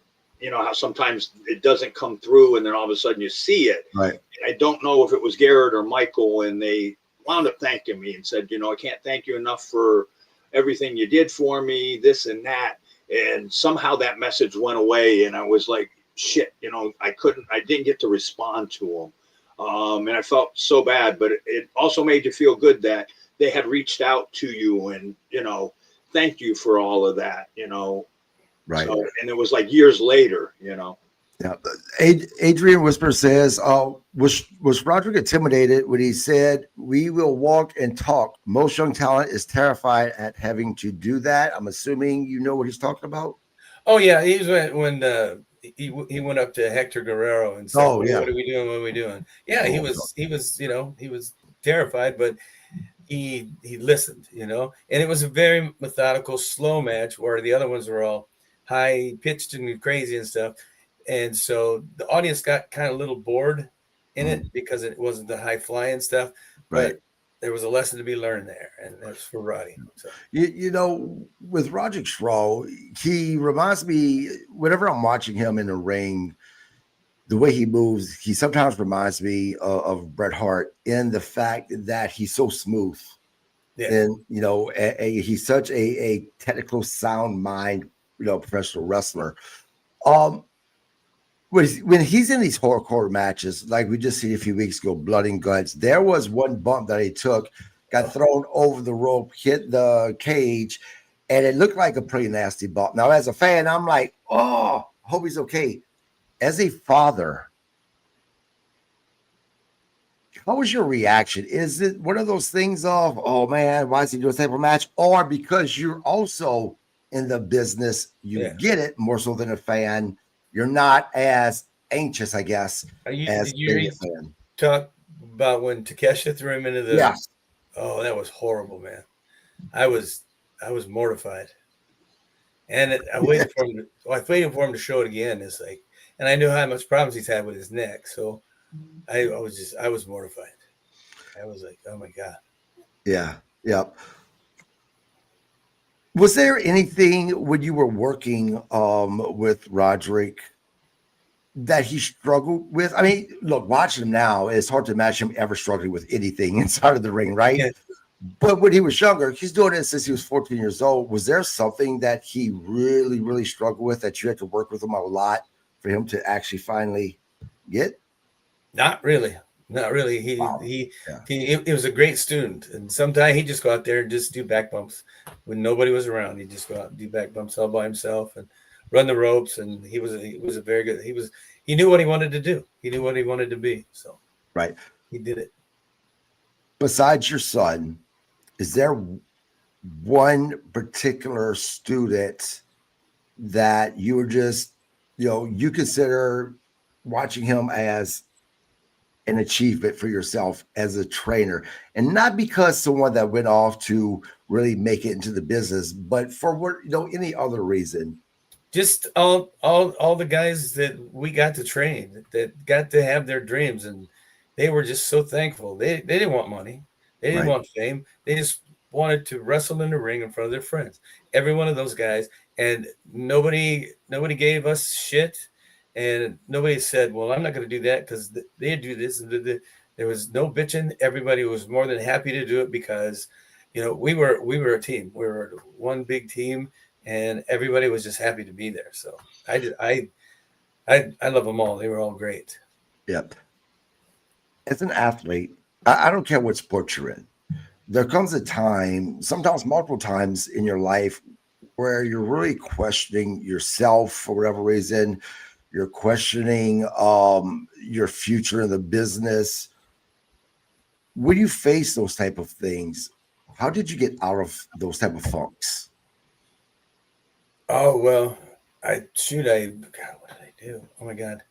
S3: how sometimes it doesn't come through and then all of a sudden you see it.
S1: Right.
S3: And I don't know if it was Garrett or Michael, and they wound up thanking me and said, I can't thank you enough for everything you did for me, this and that. And somehow that message went away, and I was like, shit, I didn't get to respond to them. And I felt so bad, but it also made you feel good that they had reached out to you and, thank you for all of that,
S1: Right.
S3: So, and it was like years later,
S1: Yeah. Adrian Whisper says, was Roderick intimidated when he said, we will walk and talk? Most young talent is terrified at having to do that. I'm assuming you know what he's talking about.
S2: Oh yeah. He was when he went up to Hector Guerrero and said, what are we doing? What are we doing? Yeah. He was terrified, but he listened, and it was a very methodical, slow match where the other ones were all high pitched and crazy and stuff. And so the audience got kind of a little bored in it because it wasn't the high flying stuff, but there was a lesson to be learned there. And that's for Roddy. So.
S1: With Roderick Strong, he reminds me, whenever I'm watching him in the ring, the way he moves, he sometimes reminds me of Bret Hart in the fact that he's so smooth. Yeah. And, he's such a technical, sound mind, professional wrestler. When he's in these hardcore matches, like we just seen a few weeks ago, Blood and Guts, there was one bump that he took, got thrown over the rope, hit the cage, and it looked like a pretty nasty bump. Now, as a fan, I'm like, oh, hope he's okay. As a father, What was your reaction? Is it one of those things of, oh man, why is he doing this type of match? Or because you're also in the business, you get it more so than a fan. You're not as anxious, I guess, as
S2: Did you
S1: maybe a
S2: read
S1: fan.
S2: talk about when Takesha threw him into the?
S1: Yes.
S2: Oh, that was horrible, man. I was mortified, and I waited for him. I waited for him to show it again. It's like, and I knew how much problems he's had with his neck, so I was mortified. I was like, oh my god.
S1: Yeah. Yep. Was there anything when you were working with Roderick that he struggled with? I mean, look, watching him now, it's hard to imagine him ever struggling with anything inside of the ring, right?
S2: Yeah.
S1: But when he was younger, he's doing it since he was 14 years old. Was there something that he really, really struggled with that you had to work with him a lot for him to actually finally get?
S2: Not really. Not really. He was a great student, and sometimes he'd just go out there and just do back bumps when nobody was around. He'd just go out and do back bumps all by himself and run the ropes. And he was a very good. He knew what he wanted to do. He knew what he wanted to be. So
S1: right,
S2: he did it.
S1: Besides your son, is there one particular student that you were just, you consider watching him as an achievement for yourself as a trainer, and not because someone that went off to really make it into the business, but for what, any other reason?
S2: Just all the guys that we got to train that got to have their dreams, and they were just so thankful. They didn't want money. They didn't want fame. They just wanted to wrestle in the ring in front of their friends. Every one of those guys, and nobody gave us shit. And nobody said, well, I'm not going to do that because they do this. And there was no bitching. Everybody was more than happy to do it because, we were a team. We were one big team, and everybody was just happy to be there. So I love them all. They were all great.
S1: Yep. As an athlete, I don't care what sport you're in. There comes a time, sometimes multiple times in your life, where you're really questioning yourself for whatever reason. You're questioning your future in the business. When you face those type of things, how did you get out of those type of funks?
S2: Oh, well, God, what did I do? Oh my God.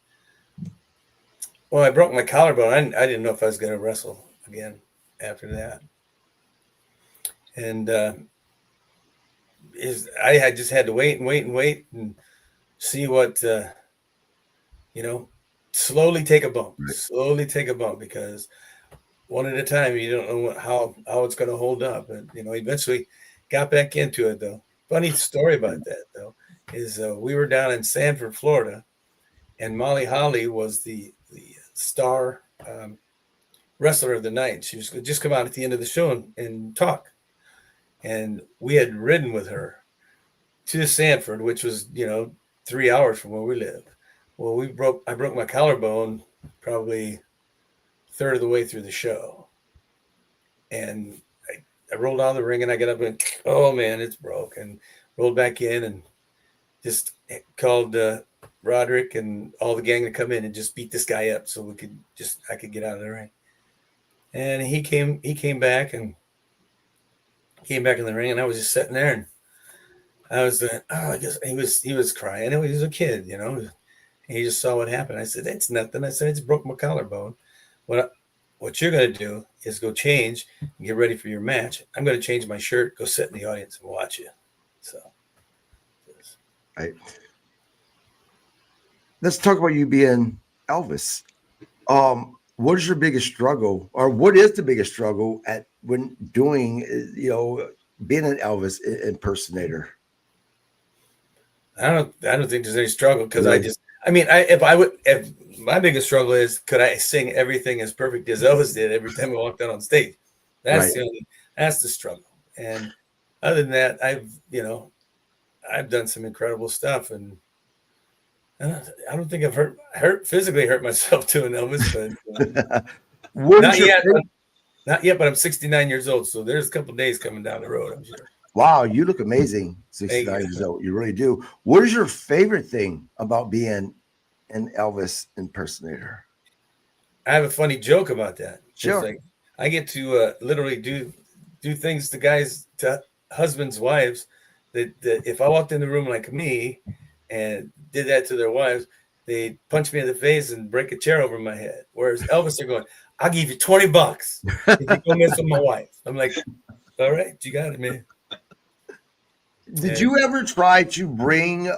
S2: Well, I broke my collarbone. I didn't know if I was going to wrestle again after that. And I had just had to wait and see what, slowly take a bump, because one at a time, you don't know how it's going to hold up. And, eventually got back into it, though. Funny story about that, though, is we were down in Sanford, Florida, and Molly Holly was the star wrestler of the night. She was going to just come out at the end of the show and talk. And we had ridden with her to Sanford, which was, 3 hours from where we live. Well, I broke my collarbone probably a third of the way through the show. And I rolled out of the ring and I got up and, oh man, it's broke. And rolled back in and just called Roderick and all the gang to come in and just beat this guy up so I could get out of the ring. And he came back in the ring, and I was just sitting there, and I was I guess he was crying. He was a kid, and he just saw what happened. I said, it's nothing. I said, it's broke my collarbone. What you're going to do is go change and get ready for your match. I'm going to change my shirt, go sit in the audience and watch you. So,
S1: right. Let's talk about you being Elvis. What is your biggest struggle, or what is the biggest struggle when doing, being an Elvis impersonator?
S2: I don't think there's any struggle because if my biggest struggle is, could I sing everything as perfect as Elvis did every time I walked out on stage? That's that's the struggle. And other than that, I've done some incredible stuff, and I don't think I've physically hurt myself doing Elvis, but not yet. But I'm 69 years old, so there's a couple days coming down the road, I'm sure.
S1: Wow, you look amazing. 69 years old, you really do. What is your favorite thing about being an Elvis impersonator?
S2: I have a funny joke about that.
S1: Sure.
S2: It's like I get to literally do things to husbands, wives that if I walked in the room like me and did that to their wives, they punch me in the face and break a chair over my head. Whereas Elvis, they're going, "I'll give you $20 if you go mess with my wife." I'm like, "All right, you got it, man."
S1: Did you ever try to bring your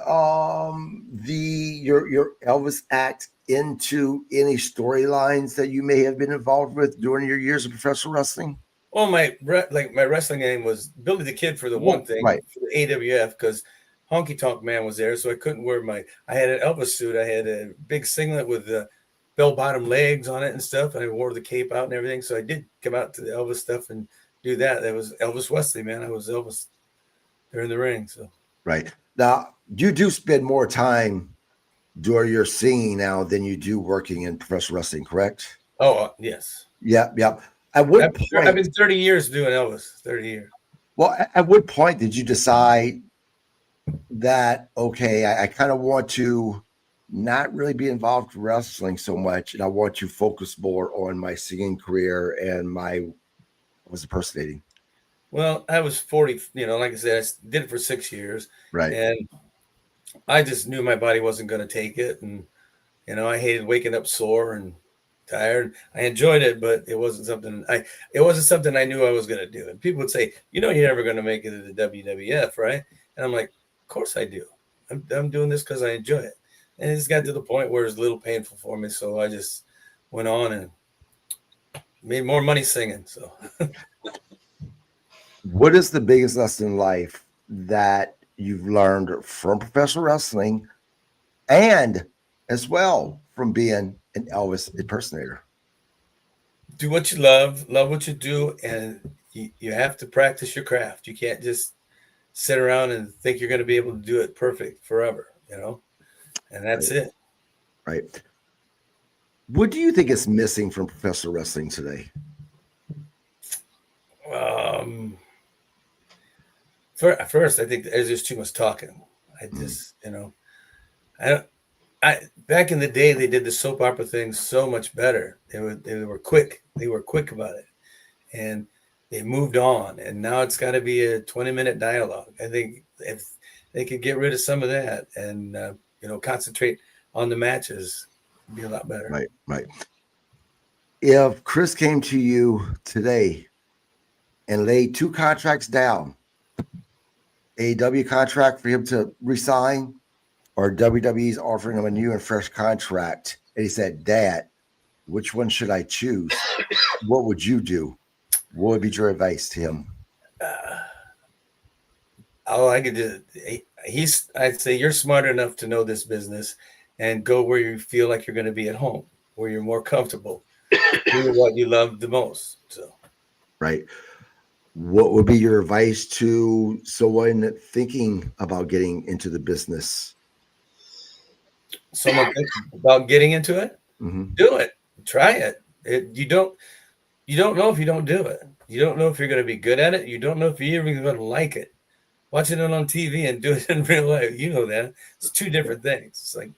S1: Elvis act into any storylines that you may have been involved with during your years of professional wrestling?
S2: Well, my wrestling name was Billy the Kid for the one thing,
S1: right?
S2: For the AWF, because Honky Tonk Man was there, so I couldn't wear I had an Elvis suit. I had a big singlet with the bell-bottom legs on it and stuff, and I wore the cape out and everything. So I did come out to the Elvis stuff and do that. That was Elvis Wesley, man. I was Elvis there in the ring. So
S1: right now, you do spend more time during your singing now than you do working in professional wrestling, correct?
S2: Oh, yes.
S1: Yep. At what point?
S2: I've been 30 years doing Elvis. 30 years.
S1: Well, at what point did you decide that, okay, I kind of want to not really be involved in wrestling so much, and I want to focus more on my singing career and my impersonating?
S2: Well, I was 40, like I said, I did it for 6 years.
S1: Right.
S2: And I just knew my body wasn't going to take it. And, I hated waking up sore and tired. I enjoyed it, but it wasn't something I knew I was going to do. And people would say, you're never going to make it to the WWF, right? And I'm like, of course I do. I'm doing this because I enjoy it. And it just got to the point where it was a little painful for me. So I just went on and made more money singing. So
S1: what is the biggest lesson in life that you've learned from professional wrestling and as well from being an Elvis impersonator?
S2: Do what you love what you do, and you have to practice your craft. You can't just sit around and think you're going to be able to do it perfect forever, and that's
S1: right.
S2: it.
S1: Right. What do you think is missing from professional wrestling today?
S2: First, I think there's just too much talking. I just, I back in the day, they did the soap opera thing so much better. They were quick. They were quick about it, and they moved on. And now it's got to be a 20-minute dialogue. I think if they could get rid of some of that and concentrate on the matches, it'd be a lot better.
S1: Right. If Chris came to you today and laid 2 contracts down, AEW contract for him to resign, or WWE's offering him a new and fresh contract, and he said, "Dad, which one should I choose?" What would you do? What would be your advice to him?
S2: I could do. I'd say you're smart enough to know this business and go where you feel like you're going to be at home, where you're more comfortable, do what you love the most. So,
S1: right. What would be your advice to someone thinking about getting into the business?
S2: Someone thinking about getting into it, Do it, try it. You don't know if you don't do it. You don't know if you're going to be good at it. You don't know if you're even going to like it. Watching it on TV and do it in real life, that it's 2 different things. It's like,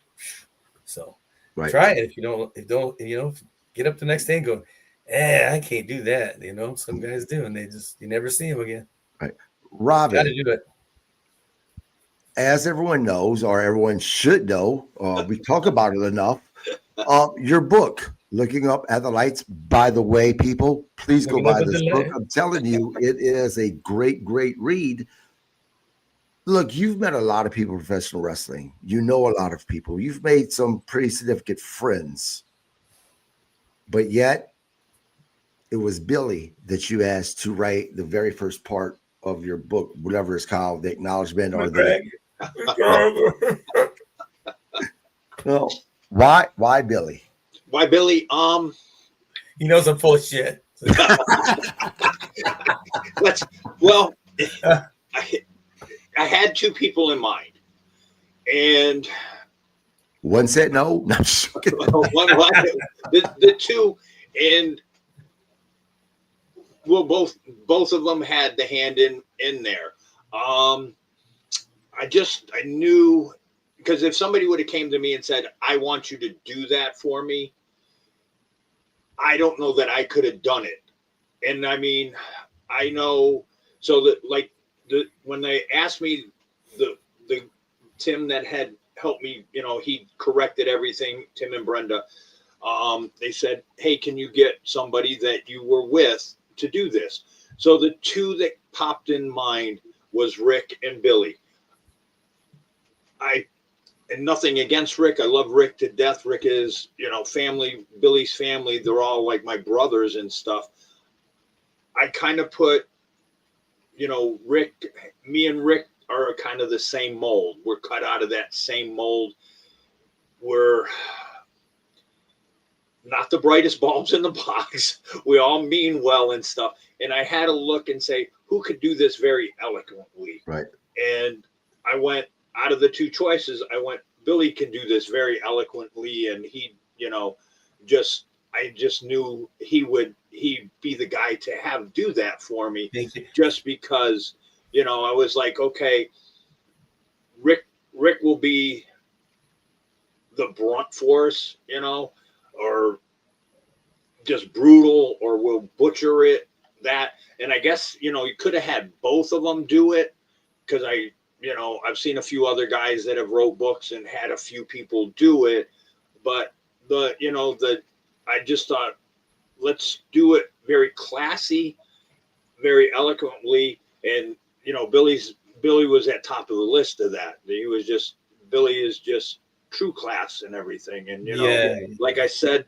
S2: so try it. If you don't, get up the next day and go, I can't do that. Some guys do, and you never see them again.
S1: Right. Robbie,
S2: got to do it.
S1: As everyone knows, or everyone should know, we talk about it enough. Your book, Looking Up at the Lights. By the way, people, please go buy this book. I'm telling you, it is a great, great read. Look, you've met a lot of people in professional wrestling. You know a lot of people. You've made some pretty significant friends. But yet, it was Billy that you asked to write the very first part of your book, whatever it's called, the acknowledgement or the... Well, why Billy?
S3: Why Billy?
S2: He knows I'm full of shit.
S3: I had 2 people in mind, and
S1: one said no.
S3: The 2, and well, both of them had the hand in there. I knew, because if somebody would have came to me and said, "I want you to do that for me," I don't know that I could have done it. And I mean, I know, so that like when they asked me, the Tim that had helped me, you know, he corrected everything, Tim and Brenda. They said, hey, can you get somebody that you were with to do this? So the two that popped in mind was Rick and Billy. And nothing against Rick. I love Rick to death. Rick is, you know, family, Billy's family. They're all like my brothers and stuff. I kind of put, you know, me and Rick are kind of the same mold. We're cut out of that same mold. We're not the brightest bulbs in the box. We all mean well and stuff. And I had to look and say, who could do this very eloquently?
S1: Right.
S3: And I went, out of the two choices, I went, Billy can do this very eloquently. And he, you know, I just knew he'd be the guy to have do that for me.
S2: Thank you.
S3: Just because, you know, I was like, okay, Rick will be the brunt force, you know, or just brutal, or will butcher it, that. And I guess, you know, you could have had both of them do it, because I've seen a few other guys that have wrote books and had a few people do it, but I just thought, let's do it very classy, very eloquently. And, you know, Billy was at top of the list of that. Billy is just true class and everything. And, you know, like I said,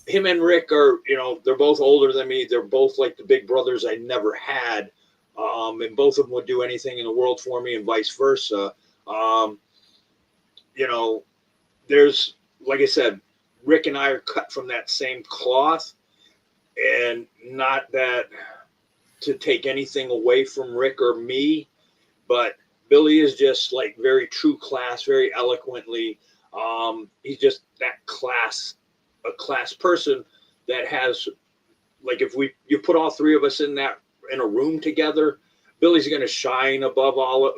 S3: him and Rick are, you know, they're both older than me. They're both like the big brothers I never had. And both of them would do anything in the world for me, and vice versa. You know, there's, like I said, Rick and I are cut from that same cloth, and not that to take anything away from Rick or me, but Billy is just like very true class, very eloquently. He's just that a class person that has, like, if you put all three of us in a room together, Billy's going to shine above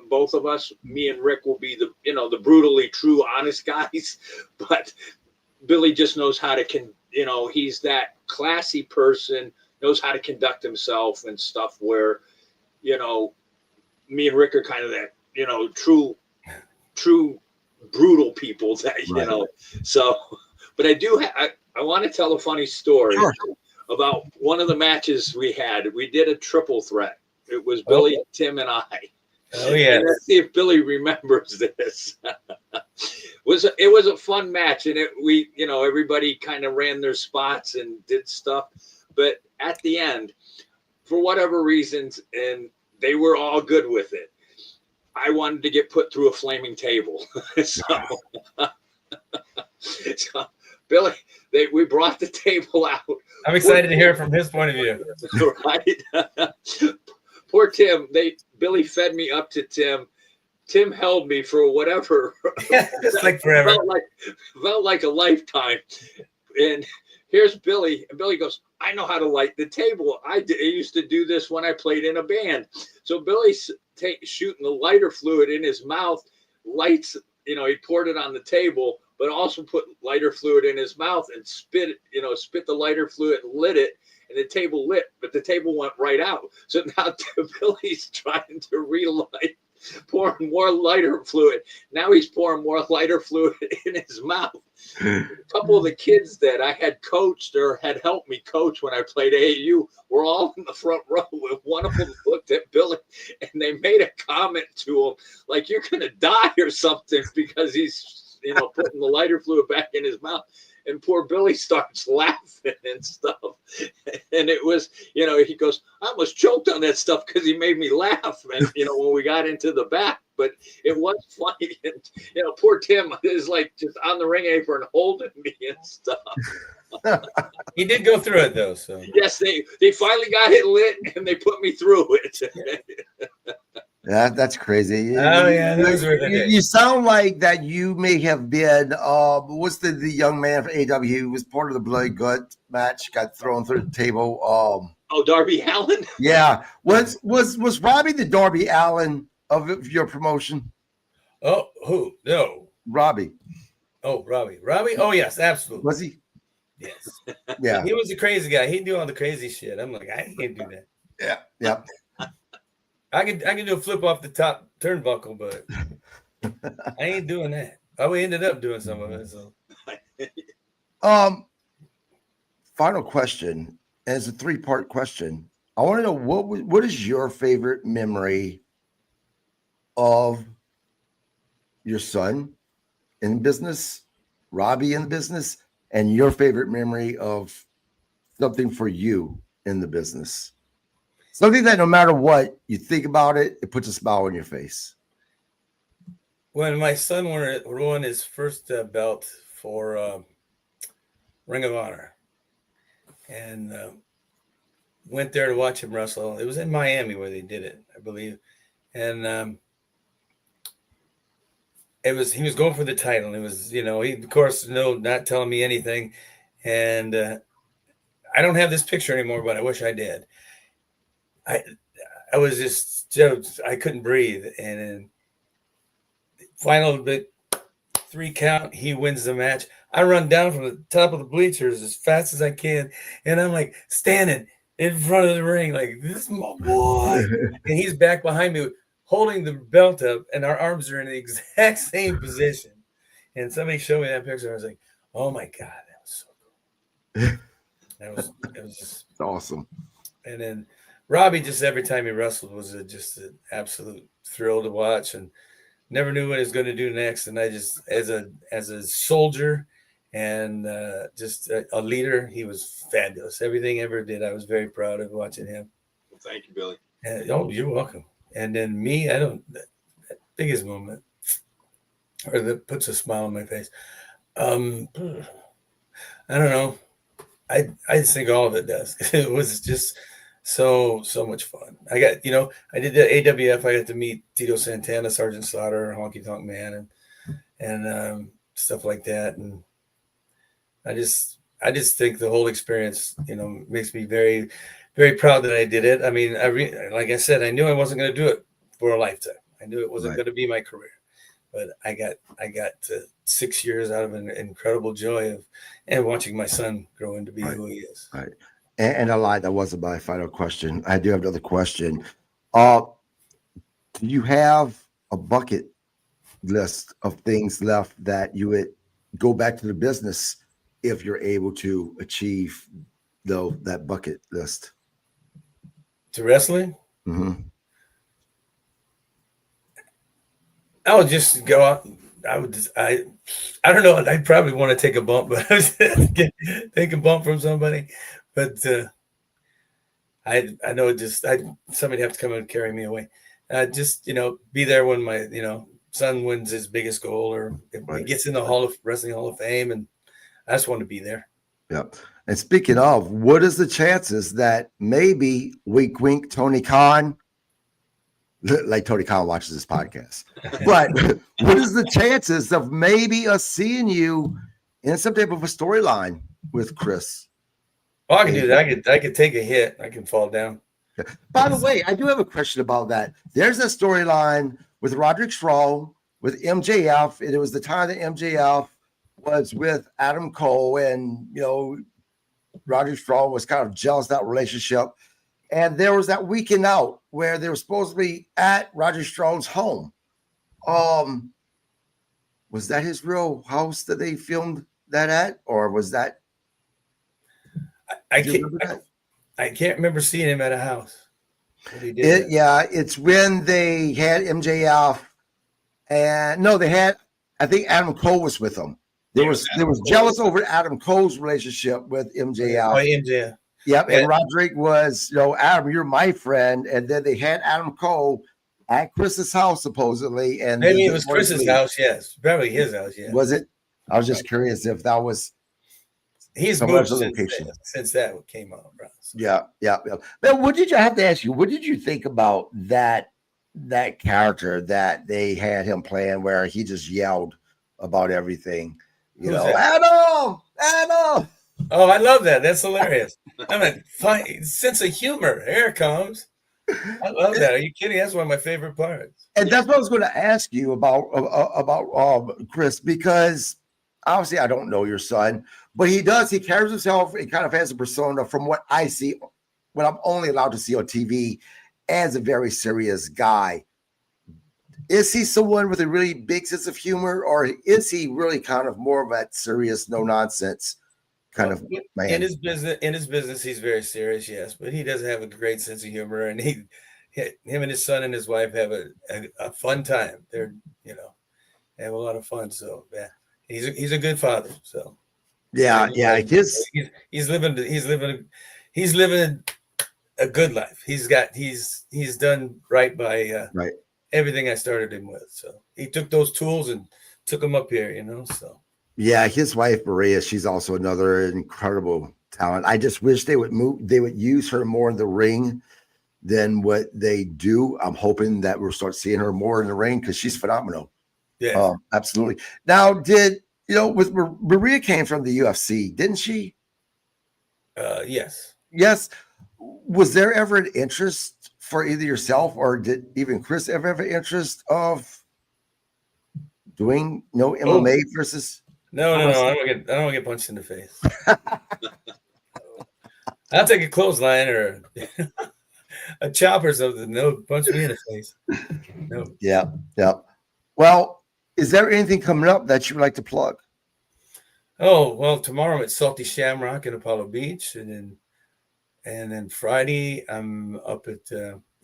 S3: both of us. Me and Rick will be the brutally true, honest guys, but Billy just knows how to he's that classy person, knows how to conduct himself and stuff, where, you know, me and Rick are kind of that, you know, true brutal people that, right. You know, so, but I want to tell a funny story. Sure. About one of the matches we had. We did a triple threat. It was Billy, Tim, and I.
S2: Oh yeah.
S3: Let's see if Billy remembers this. It was a fun match, and everybody kind of ran their spots and did stuff. But at the end, for whatever reasons, and they were all good with it, I wanted to get put through a flaming table. So Billy, we brought the table out.
S2: I'm excited to hear it from his point of view.
S3: Right. Poor Tim. Billy fed me up to Tim. Tim held me for whatever.
S2: Just like forever.
S3: Felt like a lifetime. And here's Billy. And Billy goes, I know how to light the table. I used to do this when I played in a band. So Billy's shooting the lighter fluid in his mouth, lights, you know, he poured it on the table, but also put lighter fluid in his mouth and spit the lighter fluid and lit it, and the table lit, but the table went right out. So now Billy's trying to relight, pouring more lighter fluid. Now he's pouring more lighter fluid in his mouth. A couple of the kids that I had coached or had helped me coach when I played AAU were all in the front row. And one of them looked at Billy and they made a comment to him like, you're going to die or something, because he's, you know, putting the lighter fluid back in his mouth. And poor Billy starts laughing and stuff. And it was, you know, he goes, I almost choked on that stuff because he made me laugh. And, you know, when we got into the back, but it was funny. And, you know, poor Tim is like just on the ring apron holding me and stuff.
S2: He did go through it though. So
S3: yes, they finally got it lit and they put me through it.
S1: That's crazy.
S2: Oh yeah, those were the days.
S1: You sound like that you may have been what's the young man from AEW who was part of the Blood Gut match, got thrown through the table.
S3: Darby Allin?
S1: Yeah. Was Robbie the Darby Allin of your promotion?
S2: Oh, who? No.
S1: Robbie.
S2: Oh, Robbie. Oh yes, absolutely.
S1: Was he?
S2: Yes.
S1: Yeah.
S2: He was a crazy guy. He'd do all the crazy shit. I'm like, I can't do that.
S1: Yeah. Yep.
S2: I can do a flip off the top turnbuckle, but I ain't doing that. We ended up doing some of it. So
S1: Final question, and it's a 3-part question. I want to know what is your favorite memory of your son in business, Robbie in business, and your favorite memory of something for you in the business. Something that no matter what you think about it, it puts a smile on your face.
S2: when my son won his first belt for Ring of Honor, and went there to watch him wrestle. It was in Miami where they did it, I believe, and he was going for the title. And it was, he of course not telling me anything, and I don't have this picture anymore, but I wish I did. I was just I couldn't breathe, and then final bit 3 count, he wins the match. I run down from the top of the bleachers as fast as I can, and I'm like standing in front of the ring, like, this is my boy, and he's back behind me holding the belt up, and our arms are in the exact same position. And somebody showed me that picture. I was like, oh my God, that was so cool. It was just
S1: awesome.
S2: And then Robbie, just every time he wrestled, was just an absolute thrill to watch, and never knew what he was going to do next. And I just, as a soldier and just a leader, he was fabulous. Everything he ever did, I was very proud of watching him.
S3: Well, thank you, Billy.
S2: And, you're welcome. And then me, that biggest moment, or that puts a smile on my face. I don't know. I just think all of it does. It was just so much fun. I got, I did the AWF. I got to meet Tito Santana, Sergeant Slaughter, Honky Tonk Man, and stuff like that. And I just think the whole experience, makes me very, very proud that I did it. I mean, like I said, I knew I wasn't going to do it for a lifetime. I knew it wasn't going to be my career, but I got 6 years out of an incredible joy and watching my son grow into be who he is.
S1: Right. And I lied. That wasn't my final question. I do have another question. Do you have a bucket list of things left that you would go back to the business if you're able to achieve that bucket list?
S2: To wrestling?
S1: Mm-hmm.
S2: I would just go out. I don't know. I'd probably want to take a bump, but take a bump from somebody. But I know somebody have to come and carry me away. Just be there when my son wins his biggest goal, or if he gets in the Wrestling Hall of Fame, and I just want to be there.
S1: Yeah. And speaking of, what is the chances that maybe wink wink Tony Khan, like Tony Khan watches this podcast, but what is the chances of maybe us seeing you in some type of a storyline with Chris?
S2: Oh, I can do that. I could take a hit. I can fall down.
S1: By the way, I do have a question about that. There's a storyline with Roderick Strong, with MJF, and it was the time that MJF was with Adam Cole, and Roderick Strong was kind of jealous of that relationship. And there was that weekend out where they were supposed to be at Roderick Strong's home. Was that his real house that they filmed that at, or was that?
S2: I can't remember seeing him at a house.
S1: It's when they had MJF, and no, they had. I think Adam Cole was with them. There was jealous over Adam Cole's relationship with MJF.
S2: Oh, MJF.
S1: Yep, and Roderick was, Adam, you're my friend, and then they had Adam Cole at Chris's house supposedly, and
S2: maybe it was Chris's house. Yes, probably his house. Yeah,
S1: was it? I was just curious if that was.
S2: He's moved since that came out, bro. So.
S1: Yeah. But I have to ask you? What did you think about that character that they had him playing, where he just yelled about everything? Adam.
S2: Oh, I love that. That's hilarious. I mean, fine sense of humor. Here it comes. I love that. Are you kidding? That's one of my favorite parts.
S1: And that's what I was going to ask you about Chris, because obviously I don't know your son, But he does. He carries himself. He kind of has a persona, from what I see, what I'm only allowed to see on TV, as a very serious guy. Is he someone with a really big sense of humor, or is he really kind of more of that serious, no nonsense kind of man?
S2: In his business, he's very serious, yes, but he does have a great sense of humor, and him and his son and his wife have a fun time. They're have a lot of fun. So yeah, he's a good father. So
S1: yeah.
S2: He's living a good life. He's done right by
S1: right.
S2: everything I started him with. So he took those tools and took them up here, so.
S1: Yeah, his wife Maria, she's also another incredible talent. I just wish they would use her more in the ring than what they do. I'm hoping that we'll start seeing her more in the ring because she's phenomenal.
S2: Yeah,
S1: absolutely. Now, with Maria came from the UFC, didn't she?
S2: Yes.
S1: Yes. Was there ever an interest for either yourself or did even Chris ever have an interest of doing MMA versus?
S2: No. I don't get punched in the face. I'll take a clothesline or a chop or something. No, punch me in the face. No.
S1: Yeah. Well, is there anything coming up that you would like to plug?
S2: Oh, well, tomorrow it's Salty Shamrock in Apollo Beach, and then Friday I'm up at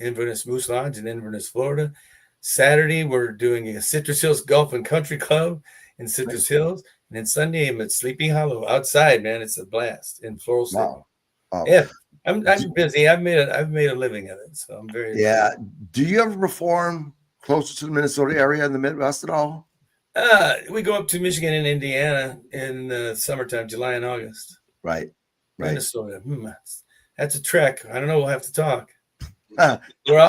S2: Inverness Moose Lodge in Inverness, Florida. Saturday we're doing a Citrus Hills Golf and Country Club in Citrus Hills, and then Sunday I'm at Sleepy Hollow outside. Man, it's a blast in Floral City.
S1: Wow. Oh.
S2: Yeah, I'm busy. I've made a living of it, so I'm very
S1: Do you ever perform closer to the Minnesota area in the Midwest at all?
S2: We go up to Michigan and Indiana in summertime, July and August.
S1: Right.
S2: Minnesota. That's a trek. I don't know. We'll have to talk. We're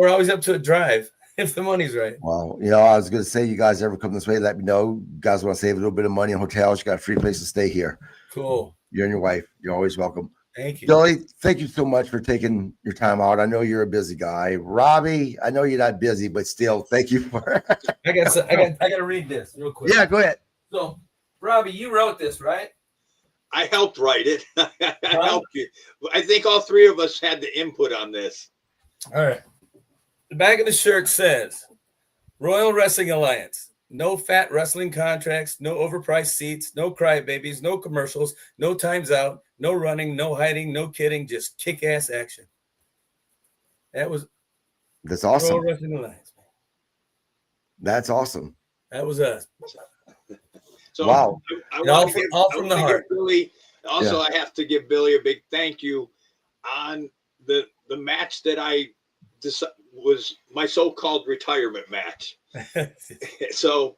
S2: always up to a drive if the money's right.
S1: Well, I was going to say, you guys ever come this way, let me know. You guys want to save a little bit of money on hotels, you got a free place to stay here.
S2: Cool.
S1: You and your wife, you're always welcome.
S2: Thank you.
S1: Billy, thank you so much for taking your time out. I know you're a busy guy. Robbie, I know you're not busy, but still, thank you for
S2: I got to read this real quick.
S1: Yeah, go ahead.
S2: So, Robbie, you wrote this, right?
S3: I helped write it. I helped you. I think all three of us had the input on this.
S2: All right. The back of the shirt says, Royal Wrestling Alliance. No fat wrestling contracts, no overpriced seats, no crybabies, no commercials, no times out, no running, no hiding, no kidding, just kick-ass action.
S1: That's awesome.
S2: Royal Wrestling Alliance.
S1: That's awesome.
S2: That was us.
S3: So
S1: wow.
S2: All from the heart.
S3: Billy, also, I have to give Billy a big thank you on the match that was my so-called retirement match. So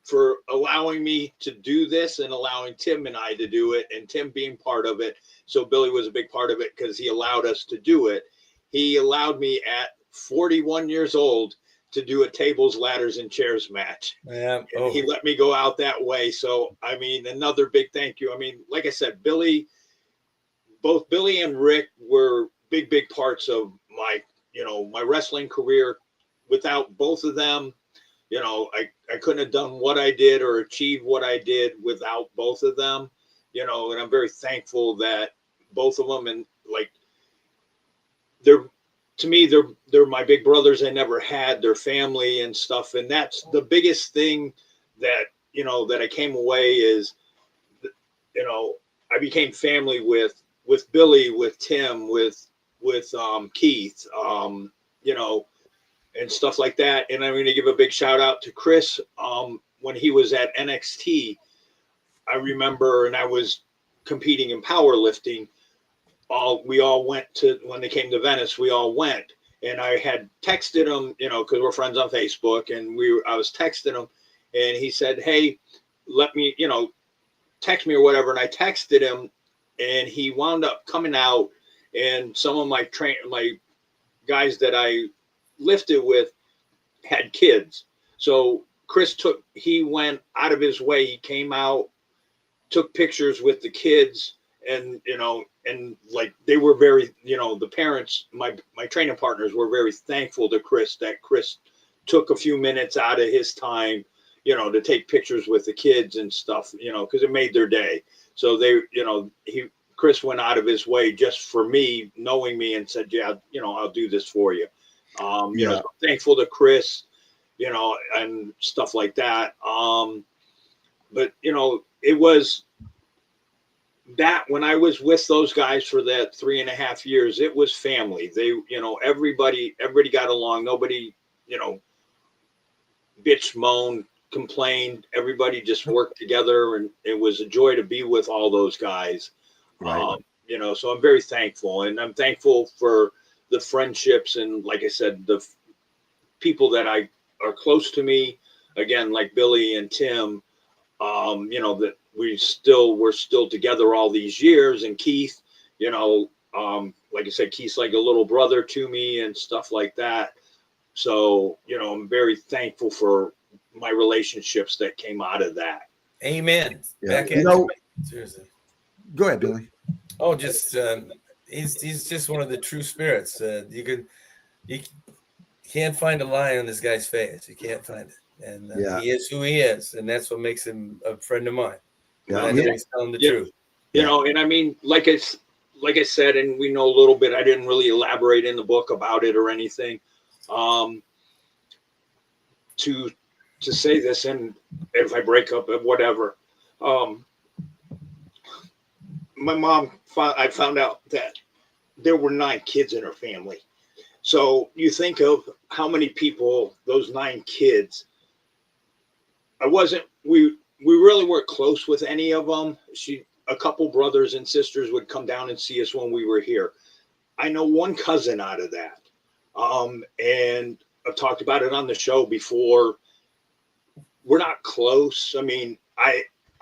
S3: for allowing me to do this and allowing Tim and I to do it, and Tim being part of it. So Billy was a big part of it because he allowed us to do it. He allowed me at 41 years old to do a tables, ladders, and chairs match.
S2: Yeah.
S3: He let me go out that way. So, I mean, another big thank you. I mean, like I said, both Billy and Rick were big parts of my wrestling career. Without both of them, I couldn't have done what I did or achieved what I did without both of them, and I'm very thankful that both of them, and to me, they're my big brothers. I never had their family and stuff. And that's the biggest thing that, that I came away is, I became family with Billy, with Tim, with Keith, and stuff like that. And I'm going to give a big shout out to Chris. When he was at NXT, I remember, and I was competing in powerlifting. We all went to, when they came to Venice, we all went, and I had texted him, because we're friends on Facebook, and I was texting him, and he said, hey, let me, text me or whatever. And I texted him, and he wound up coming out, and some of my guys that I lifted with had kids. So Chris he went out of his way. He came out, took pictures with the kids, and, and they were very, the parents, my training partners were very thankful to Chris that Chris took a few minutes out of his time, to take pictures with the kids and stuff, because it made their day. So Chris went out of his way just for me, knowing me, and said, yeah, I'll do this for you. So I'm thankful to Chris, and stuff like that. But it was that when I was with those guys for that 3.5 years, it was family. They, everybody got along. Nobody, bitch, moaned, complained. Everybody just worked together, and it was a joy to be with all those guys.
S1: Right.
S3: So I'm very thankful, and I'm thankful for the friendships, and like I said, the people that are close to me, again, like Billy and Tim, that we're still together all these years. And Keith, like I said, Keith's like a little brother to me and stuff like that. So, I'm very thankful for my relationships that came out of that.
S2: Amen.
S1: Yeah.
S2: Seriously.
S1: Go ahead, Billy.
S2: Oh, just he's just one of the true spirits. You can't find a lie on this guy's face. You can't find it. And he is who he is, and that's what makes him a friend of mine.
S1: Yeah,
S2: he's telling the truth.
S3: And I mean, like I said, and we know a little bit. I didn't really elaborate in the book about it or anything. To say this, and if I break up, whatever. My mom, I found out that there were 9 kids in her family. So you think of how many people, those 9 kids. We really weren't close with any of them. A couple brothers and sisters would come down and see us when we were here. I know one cousin out of that. And I've talked about it on the show before. We're not close. I mean,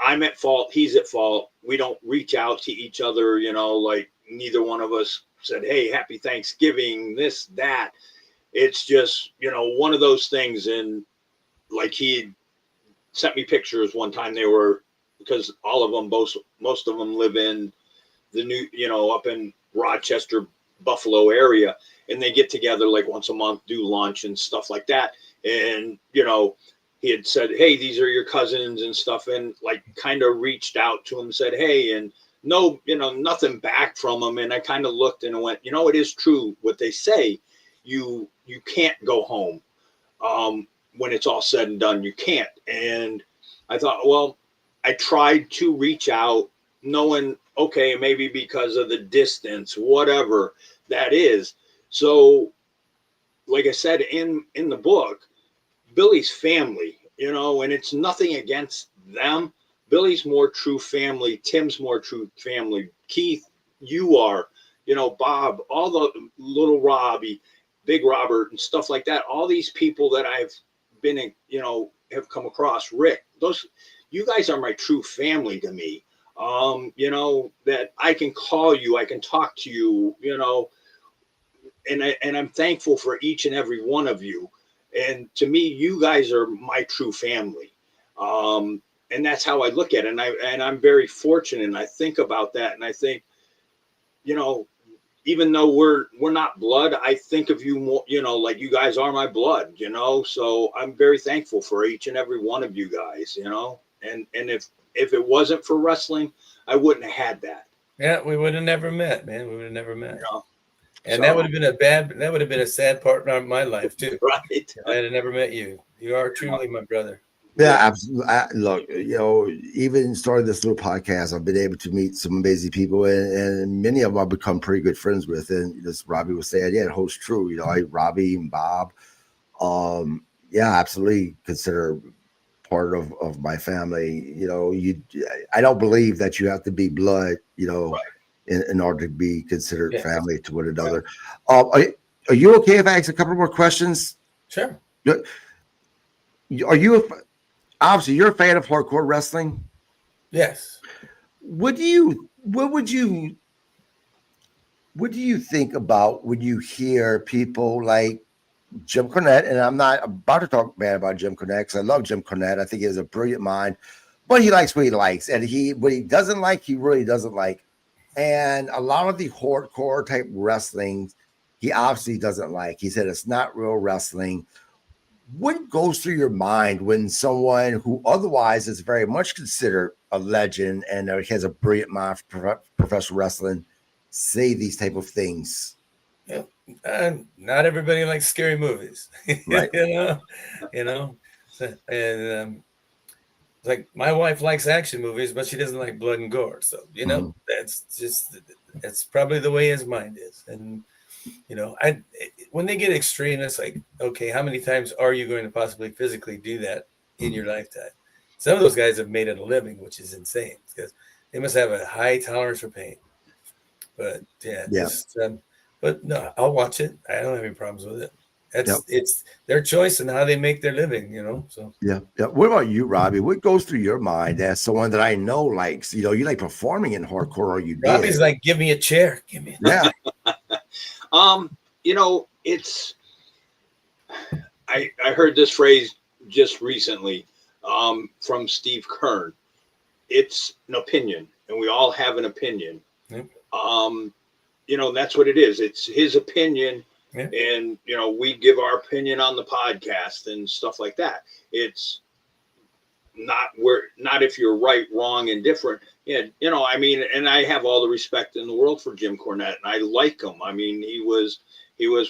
S3: I'm at fault. He's at fault. We don't reach out to each other, like neither one of us said, hey, happy Thanksgiving, this, that. It's just, one of those things. And like he sent me pictures one time. They were, because all of them, most of them live in the new, up in Rochester, Buffalo area. And they get together like once a month, do lunch and stuff like that. And, he had said, hey, these are your cousins and stuff. And like kind of reached out to him and said, hey, and no, nothing back from him. And I kind of looked and went, it is true what they say. You can't go home. When it's all said and done, you can't. And I thought, well, I tried to reach out knowing, okay, maybe because of the distance, whatever that is. So like I said, in the book, Billy's family, and it's nothing against them. Billy's more true family. Tim's more true family. Keith, you are, Bob, all the little Robbie, Big Robert and stuff like that. All these people that I've been in, have come across. Rick, you guys are my true family to me. That I can call you, I can talk to you, and I'm thankful for each and every one of you. And to me, you guys are my true family. And that's how I look at it. And I'm very fortunate. And I think about that. And I think, even though we're not blood, I think of you more, like you guys are my blood, so I'm very thankful for each and every one of you guys, and if it wasn't for wrestling, I wouldn't have had that.
S2: Yeah, we would have never met, man. We would have never met. And that would have been a sad part of my life too.
S3: Right.
S2: I had never met you. You are truly my brother.
S1: Yeah, absolutely. Look, even starting this little podcast, I've been able to meet some amazing people, and many of them I've become pretty good friends with. And as Robbie was saying, yeah, it holds true. Robbie and Bob, absolutely consider part of my family. I don't believe that you have to be blood, right, in order to be considered family to one another. Right. Are you okay if I ask a couple more questions?
S2: Sure.
S1: Are you obviously you're a fan of hardcore wrestling?
S2: Yes.
S1: What do you think about when you hear people like Jim Cornette? And I'm not about to talk bad about Jim Cornette because I love Jim Cornette. I think he has a brilliant mind, but he likes what he likes, and what he doesn't like, he really doesn't like. And a lot of the hardcore type wrestling, he obviously doesn't like. He said it's not real wrestling. what goes through your mind when someone who otherwise is very much considered a legend and has a brilliant mind for professional wrestling say these type of things?
S2: Yeah. Not everybody likes scary movies,
S1: Right.
S2: you know, and like my wife likes action movies, but she doesn't like blood and gore. So, that's probably the way his mind is. And, when they get extreme, it's like, okay, how many times are you going to possibly physically do that in your lifetime? Some of those guys have made it a living, which is insane because they must have a high tolerance for pain. But but no, I'll watch it. I don't have any problems with it. It's their choice and how they make their living, So
S1: yeah. What about you, Robbie? What goes through your mind as someone that I know likes, you like performing in hardcore, or you
S2: Robbie's
S1: did?
S2: like, give me a chair. Give me
S3: It's I heard this phrase just recently from Steve Kern. It's an opinion, and we all have an opinion.
S2: Yep.
S3: That's what it is. It's his opinion.
S2: Yeah.
S3: And, we give our opinion on the podcast and stuff like that. It's not if you're right, wrong, and different. Yeah. And I have all the respect in the world for Jim Cornette, and I like him. I mean, he was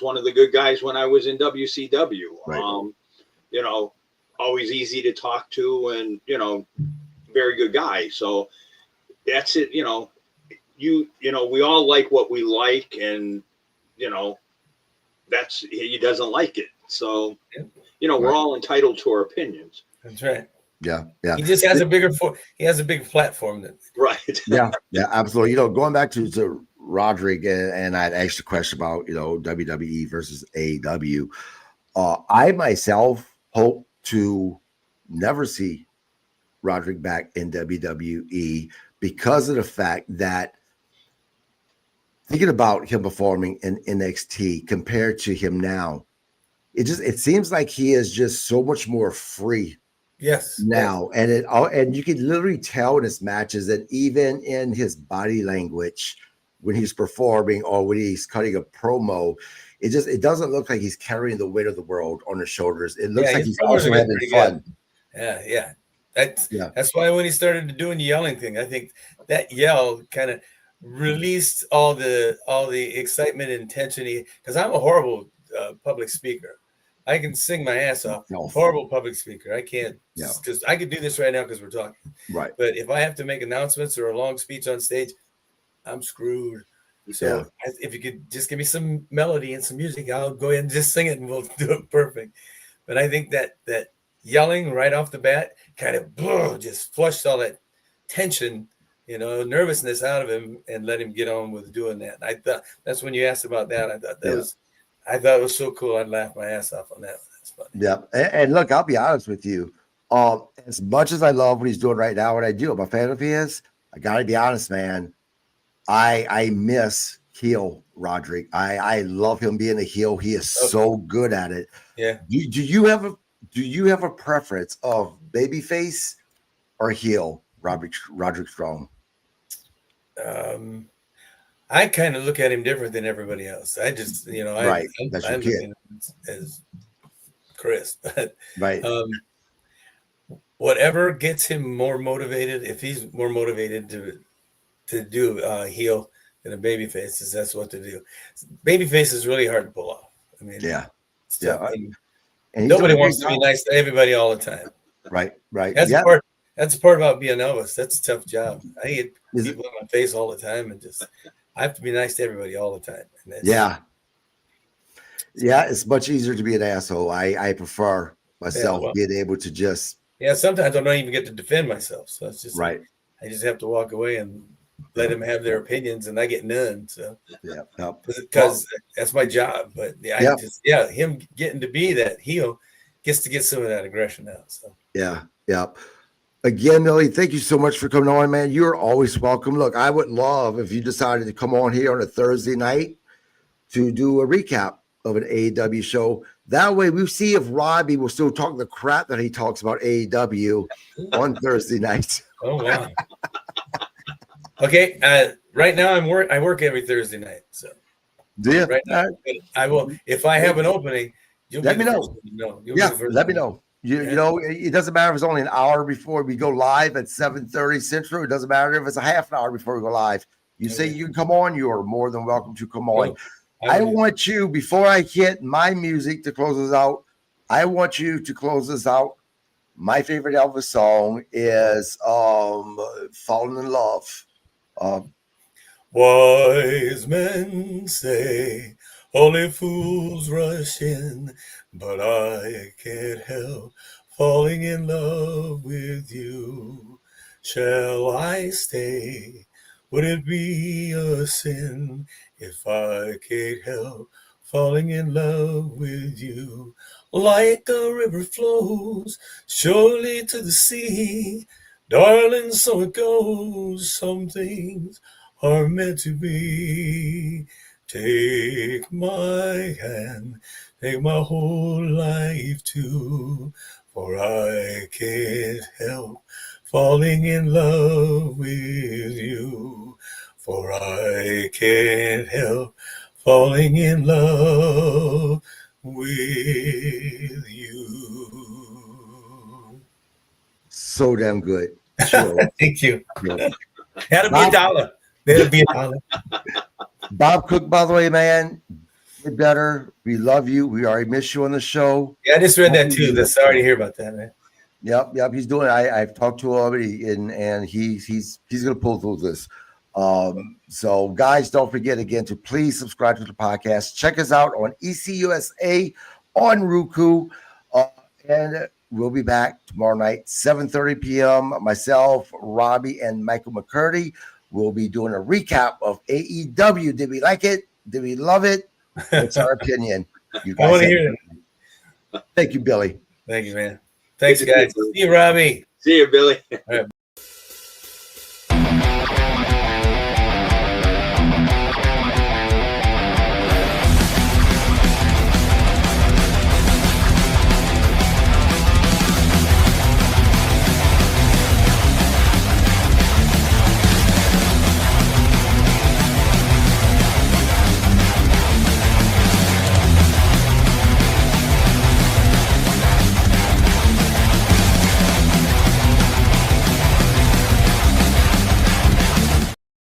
S3: one of the good guys when I was in WCW.
S1: Right.
S3: Always easy to talk to and, very good guy. So that's it. We all like what we like, and, he doesn't like it. So, we're all entitled to our opinions.
S2: That's right.
S1: Yeah.
S2: He just has a bigger platform than
S3: right.
S1: Yeah, absolutely. Going back to Roderick, and I'd asked a question about WWE versus AEW. I myself hope to never see Roderick back in WWE because of the fact that, thinking about him performing in NXT compared to him now, it seems like he is just so much more free.
S2: Yes.
S1: Now,
S2: yes.
S1: And you can literally tell in his matches that even in his body language when he's performing or when he's cutting a promo, it doesn't look like he's carrying the weight of the world on his shoulders. It looks like he's also having fun.
S2: Good. Yeah. That's why when he started doing the yelling thing, I think that yell kind of released all the excitement and tension. Because I'm a horrible public speaker. I can sing my ass off. Horrible public speaker. I can't, because I could do this right now because we're talking.
S1: Right.
S2: But if I have to make announcements or a long speech on stage, I'm screwed. So if you could just give me some melody and some music, I'll go ahead and just sing it and we'll do it perfect. But I think that yelling right off the bat kind of just flushed all that tension, nervousness out of him and let him get on with doing that. And I thought that's when you asked about that. I thought it was so cool. I'd laugh my ass off on that. That's funny.
S1: Yeah. And look, I'll be honest with you. As much as I love what he's doing right now, what I do, I'm a fan of his. I gotta be honest, man. I miss heel Roderick. I love him being a heel. He is so good at it.
S2: Yeah.
S1: Do you have a preference of babyface or heel Roderick Strong?
S2: I kind of look at him different than everybody else. I just,
S1: right. That's your kid.
S2: As Chris, but
S1: right.
S2: Whatever gets him more motivated, if he's more motivated to do heel than a babyface, that's what to do. Babyface is really hard to pull off. I mean, and nobody wants to be nice to everybody all the time.
S1: Right.
S2: That's the part about being Elvis. That's a tough job. I get people in my face all the time, and I have to be nice to everybody all the time. And
S1: it's much easier to be an asshole. I prefer myself being able to just.
S2: Yeah, sometimes I don't even get to defend myself. So it's just
S1: right.
S2: I just have to walk away and let them have their opinions, and I get none. So because that's my job. But him getting to be that heel gets to get some of that aggression out. So
S1: Again, Millie, thank you so much for coming on, man. You're always welcome. Look, I would love if you decided to come on here on a Thursday night to do a recap of an AEW show. That way we see if Robbie will still talk the crap that he talks about AEW on Thursday nights.
S2: Oh, wow. Okay. Right now I work every Thursday night. So
S1: do you?
S2: Right now, I will, if I have an opening, You'll
S1: Let
S2: be
S1: me
S2: the
S1: know.
S2: first one to know. You'll
S1: Yeah,
S2: be the first
S1: let me
S2: one.
S1: know. You
S2: Yeah.
S1: know, it doesn't matter if it's only an hour before we go live at 7:30 Central. It doesn't matter if it's a half an hour before we go live. You say
S2: Okay.
S1: you can come on, you are more than welcome to come on.
S2: Well,
S1: I
S2: will do
S1: want you, before I hit my music to close us out, I want you to close us out. My favorite Elvis song is Falling in Love.
S2: Wise men say only fools rush in, but I can't help falling in love with you. Shall I stay? Would it be a sin if I can't help falling in love with you? Like a river flows surely to the sea, darling, so it goes. Some things are meant to be. Take my hand, take my whole life too, for I can't help falling in love with you. For I can't help falling in love with you.
S1: So damn good. Sure.
S2: Thank you.
S1: Yeah.
S2: That'll be $1. That'll be $1.
S1: Bob Cook, by the way, man, get better. We love you. We already missed you on the show.
S2: Yeah, I just read that too. That's sorry to hear about that, man.
S1: Yep. He's doing. I've talked to him already, and he's gonna pull through this. So guys, don't forget again to please subscribe to the podcast. Check us out on ECUSA on Roku, and we'll be back tomorrow night, 7:30 p.m. Myself, Robbie, and Michael McCurdy will be doing a recap of AEW. Did we like it? Did we love it? What's our opinion? You
S2: I want to hear
S1: it. Thank you, Billy.
S2: Thank you, man. Thanks, guys. See you, Robbie.
S3: See you, Billy.
S2: All right.